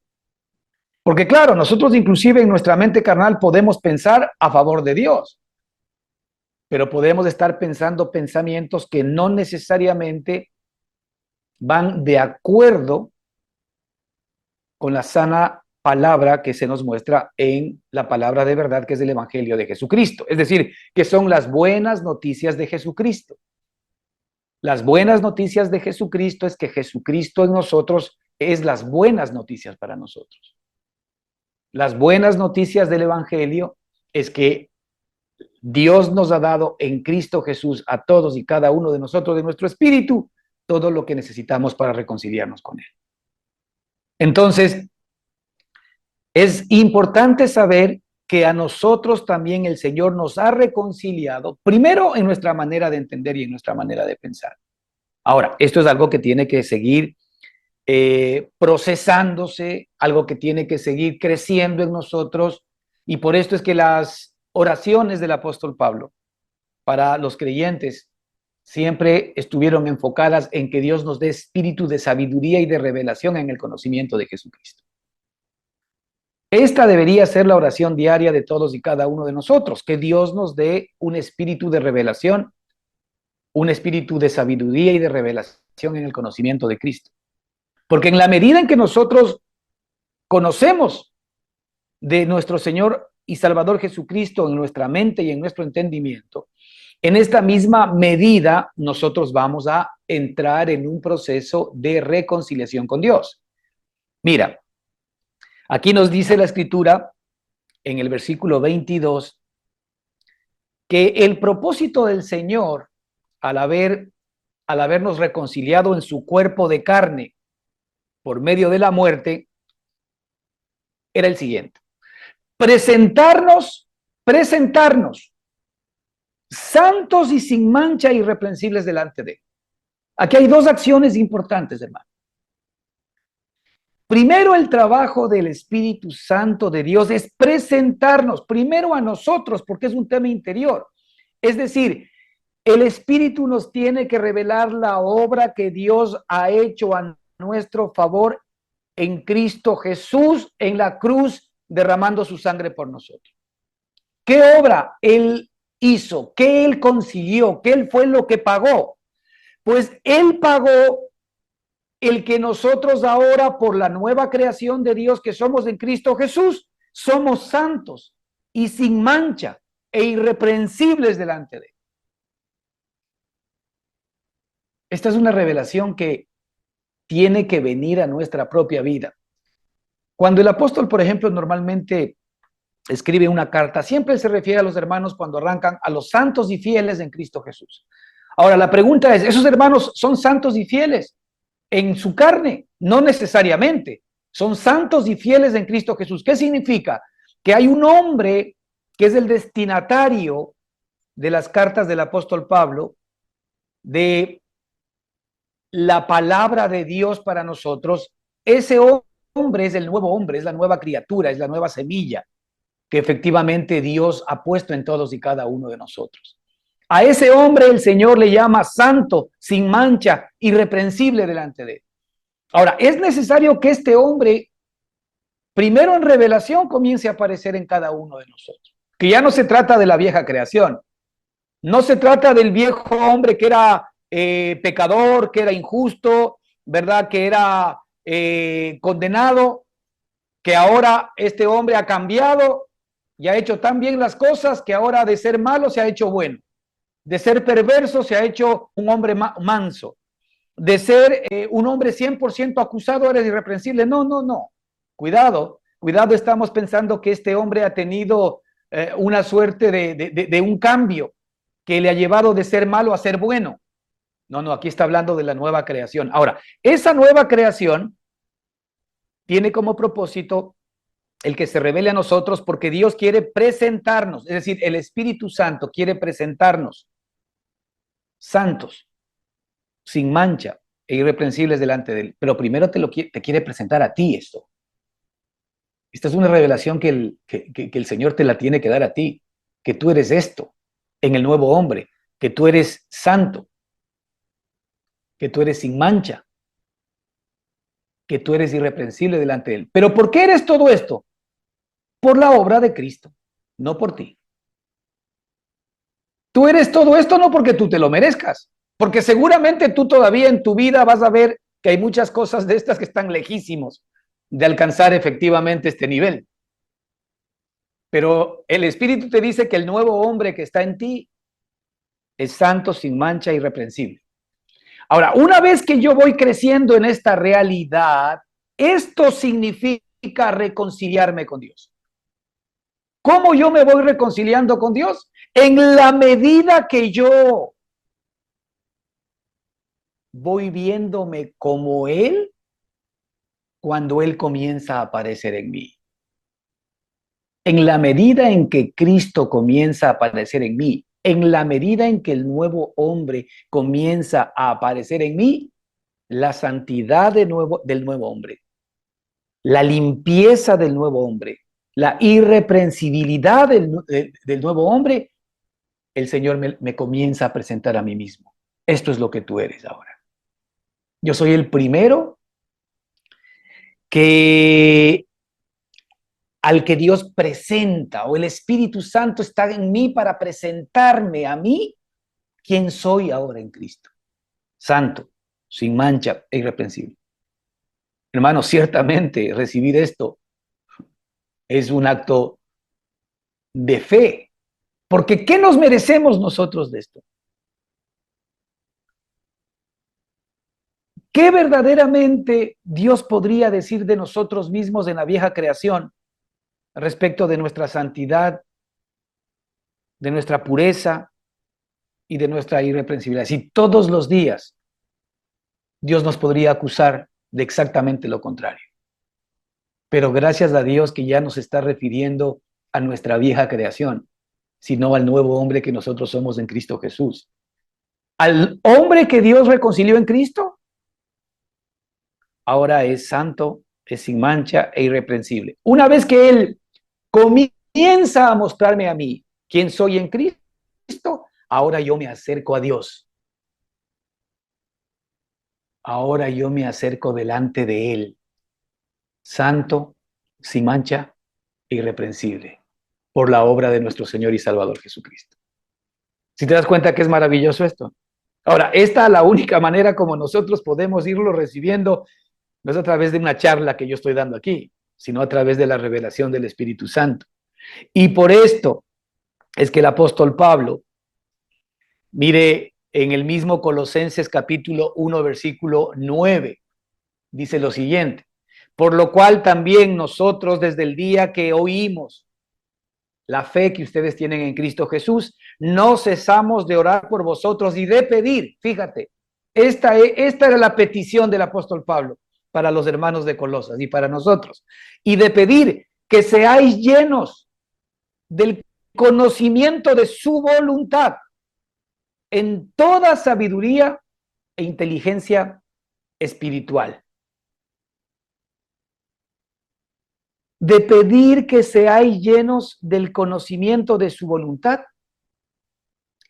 Porque claro, nosotros inclusive en nuestra mente carnal podemos pensar a favor de Dios. pero podemos estar pensando pensamientos que no necesariamente van de acuerdo con la sana palabra que se nos muestra en la palabra de verdad, que es el Evangelio de Jesucristo. Es decir, que son las buenas noticias de Jesucristo. Las buenas noticias de Jesucristo es que Jesucristo en nosotros es las buenas noticias para nosotros. Las buenas noticias del Evangelio es que Dios nos ha dado en Cristo Jesús a todos y cada uno de nosotros, de nuestro espíritu, todo lo que necesitamos para reconciliarnos con Él. Entonces, es importante saber que a nosotros también el Señor nos ha reconciliado, primero en nuestra manera de entender y en nuestra manera de pensar. Ahora, esto es algo que tiene que seguir procesándose, algo que tiene que seguir creciendo en nosotros, y por esto es que las oraciones del apóstol Pablo para los creyentes siempre estuvieron enfocadas en que Dios nos dé espíritu de sabiduría y de revelación en el conocimiento de Jesucristo. Esta debería ser la oración diaria de todos y cada uno de nosotros, que Dios nos dé un espíritu de revelación, un espíritu de sabiduría y de revelación en el conocimiento de Cristo. Porque en la medida en que nosotros conocemos de nuestro Señor y Salvador Jesucristo en nuestra mente y en nuestro entendimiento, en esta misma medida nosotros vamos a entrar en un proceso de reconciliación con Dios. Mira, aquí nos dice la Escritura en el versículo 22 que el propósito del Señor al habernos reconciliado en su cuerpo de carne por medio de la muerte era el siguiente: presentarnos santos y sin mancha, irreprensibles delante de Él. Aquí hay dos acciones importantes, hermano. Primero, el trabajo del Espíritu Santo de Dios es presentarnos primero a nosotros, porque es un tema interior. Es decir, el Espíritu nos tiene que revelar la obra que Dios ha hecho a nuestro favor en Cristo Jesús, en la cruz, derramando su sangre por nosotros. ¿Qué obra Él hizo? ¿Qué Él consiguió? ¿Qué Él fue lo que pagó? Pues Él pagó el que nosotros ahora, por la nueva creación de Dios que somos en Cristo Jesús, somos santos y sin mancha e irreprensibles delante de Él. Esta es una revelación que tiene que venir a nuestra propia vida. Cuando el apóstol, por ejemplo, normalmente escribe una carta, siempre se refiere a los hermanos cuando arrancan a los santos y fieles en Cristo Jesús. Ahora, la pregunta es, ¿esos hermanos son santos y fieles en su carne? No necesariamente. Son santos y fieles en Cristo Jesús. ¿Qué significa? Que hay un hombre que es el destinatario de las cartas del apóstol Pablo, de la palabra de Dios para nosotros. Ese hombre es el nuevo hombre, es la nueva criatura, es la nueva semilla que efectivamente Dios ha puesto en todos y cada uno de nosotros. A ese hombre el Señor le llama santo, sin mancha, irreprensible delante de Él. Ahora, es necesario que este hombre, primero en revelación, comience a aparecer en cada uno de nosotros. Que ya no se trata de la vieja creación, no se trata del viejo hombre que era pecador, que era injusto, ¿verdad? Que era condenado, que ahora este hombre ha cambiado y ha hecho tan bien las cosas que ahora de ser malo se ha hecho bueno, de ser perverso se ha hecho un hombre manso, de ser un hombre 100% acusado eres irreprensible. No, no, no. Cuidado, cuidado, estamos pensando que este hombre ha tenido una suerte de un cambio que le ha llevado de ser malo a ser bueno. No, no, aquí está hablando de la nueva creación. Ahora, esa nueva creación tiene como propósito el que se revele a nosotros, porque Dios quiere presentarnos, es decir, el Espíritu Santo quiere presentarnos santos, sin mancha e irreprensibles delante de Él. Pero primero te quiere presentar a ti esto. Esta es una revelación que el Señor te la tiene que dar a ti, que tú eres esto en el nuevo hombre, que tú eres santo, que tú eres sin mancha, que tú eres irreprensible delante de Él. ¿Pero por qué eres todo esto? Por la obra de Cristo, no por ti. Tú eres todo esto no porque tú te lo merezcas, porque seguramente tú todavía en tu vida vas a ver que hay muchas cosas de estas que están lejísimos de alcanzar efectivamente este nivel. Pero el Espíritu te dice que el nuevo hombre que está en ti es santo, sin mancha, irreprensible. Ahora, una vez que yo voy creciendo en esta realidad, esto significa reconciliarme con Dios. ¿Cómo yo me voy reconciliando con Dios? En la medida que yo voy viéndome como Él cuando Él comienza a aparecer en mí. En la medida en que Cristo comienza a aparecer en mí, en la medida en que el nuevo hombre comienza a aparecer en mí, la santidad del nuevo hombre, la limpieza del nuevo hombre, la irreprensibilidad del nuevo hombre, el Señor me comienza a presentar a mí mismo. Esto es lo que tú eres ahora. Yo soy el primero que al que Dios presenta, o el Espíritu Santo está en mí para presentarme a mí quién soy ahora en Cristo. Santo, sin mancha e irreprensible. Hermanos, ciertamente recibir esto es un acto de fe, porque ¿qué nos merecemos nosotros de esto? ¿Qué verdaderamente Dios podría decir de nosotros mismos en la vieja creación respecto de nuestra santidad, de nuestra pureza y de nuestra irreprensibilidad? Si todos los días Dios nos podría acusar de exactamente lo contrario. Pero gracias a Dios que ya nos está refiriendo a nuestra vieja creación, sino al nuevo hombre que nosotros somos en Cristo Jesús. Al hombre que Dios reconcilió en Cristo, ahora es santo, es sin mancha e irreprensible. Una vez que Él comienza a mostrarme a mí quién soy en Cristo, ahora yo me acerco a Dios. Ahora yo me acerco delante de Él, santo, sin mancha e irreprensible, por la obra de nuestro Señor y Salvador Jesucristo. Si te das cuenta que es maravilloso esto. Ahora, esta es la única manera como nosotros podemos irlo recibiendo, no es a través de una charla que yo estoy dando aquí, sino a través de la revelación del Espíritu Santo. Y por esto es que el apóstol Pablo, mire, en el mismo Colosenses capítulo 1, versículo 9, dice lo siguiente: por lo cual también nosotros desde el día que oímos la fe que ustedes tienen en Cristo Jesús, no cesamos de orar por vosotros y de pedir, fíjate, esta era la petición del apóstol Pablo para los hermanos de Colosas y para nosotros, y de pedir que seáis llenos del conocimiento de su voluntad en toda sabiduría e inteligencia espiritual. De pedir que seáis llenos del conocimiento de su voluntad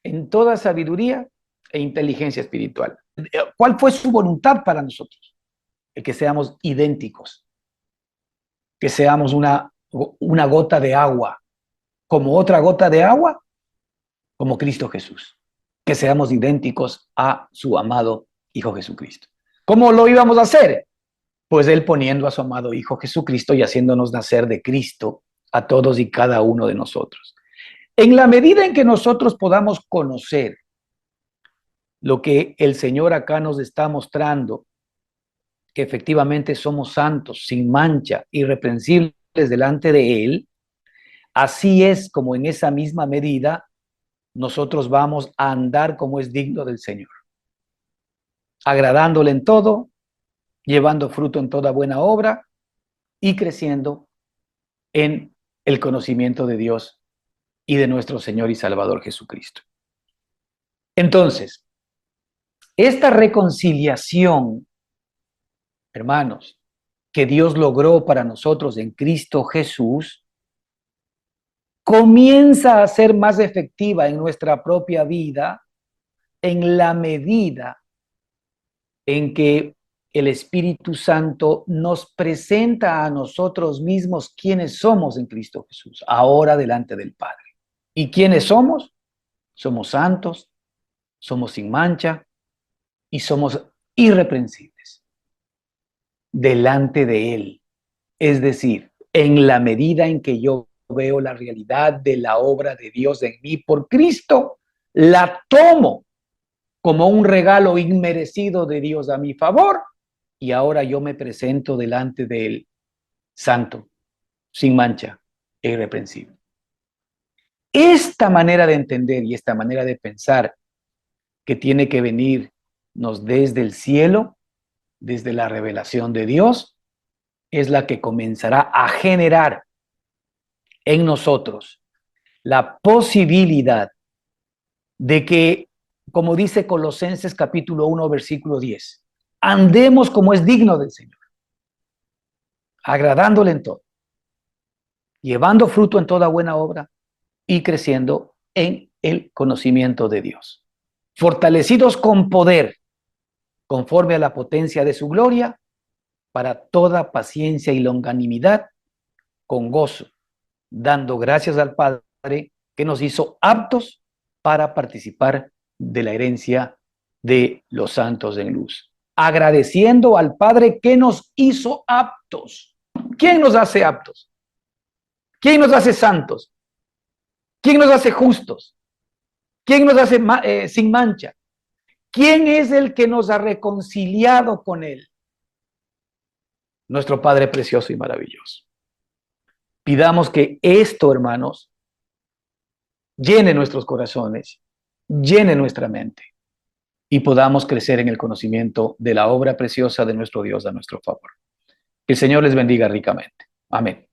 en toda sabiduría e inteligencia espiritual. ¿Cuál fue su voluntad para nosotros? El que seamos idénticos, que seamos una gota de agua, como otra gota de agua, como Cristo Jesús, que seamos idénticos a su amado Hijo Jesucristo. ¿Cómo lo íbamos a hacer? Pues Él poniendo a su amado Hijo Jesucristo y haciéndonos nacer de Cristo a todos y cada uno de nosotros. En la medida en que nosotros podamos conocer lo que el Señor acá nos está mostrando, que efectivamente somos santos, sin mancha, irreprensibles delante de Él, así es como en esa misma medida nosotros vamos a andar como es digno del Señor, agradándole en todo, llevando fruto en toda buena obra y creciendo en el conocimiento de Dios y de nuestro Señor y Salvador Jesucristo. Entonces, esta reconciliación, hermanos, que Dios logró para nosotros en Cristo Jesús, comienza a ser más efectiva en nuestra propia vida en la medida en que el Espíritu Santo nos presenta a nosotros mismos quiénes somos en Cristo Jesús, ahora delante del Padre. ¿Y quiénes somos? somos santos, somos sin mancha y somos irreprensibles delante de Él. Es decir, en la medida en que yo veo la realidad de la obra de Dios en mí por Cristo, la tomo como un regalo inmerecido de Dios a mi favor y ahora yo me presento delante de Él, santo, sin mancha e irreprensible. Esta manera de entender y esta manera de pensar que tiene que venirnos desde el cielo, desde la revelación de Dios, es la que comenzará a generar en nosotros la posibilidad de que, como dice Colosenses capítulo 1, versículo 10, andemos como es digno del Señor, agradándole en todo, llevando fruto en toda buena obra y creciendo en el conocimiento de Dios, fortalecidos con poder, conforme a la potencia de su gloria, para toda paciencia y longanimidad, con gozo, dando gracias al Padre que nos hizo aptos para participar de la herencia de los santos en luz. Agradeciendo al Padre que nos hizo aptos. ¿Quién nos hace aptos? ¿Quién nos hace santos? ¿Quién nos hace justos? ¿Quién nos hace sin mancha? ¿Quién es el que nos ha reconciliado con Él? Nuestro Padre precioso y maravilloso. Pidamos que esto, hermanos, llene nuestros corazones, llene nuestra mente y podamos crecer en el conocimiento de la obra preciosa de nuestro Dios a nuestro favor. Que el Señor les bendiga ricamente. Amén.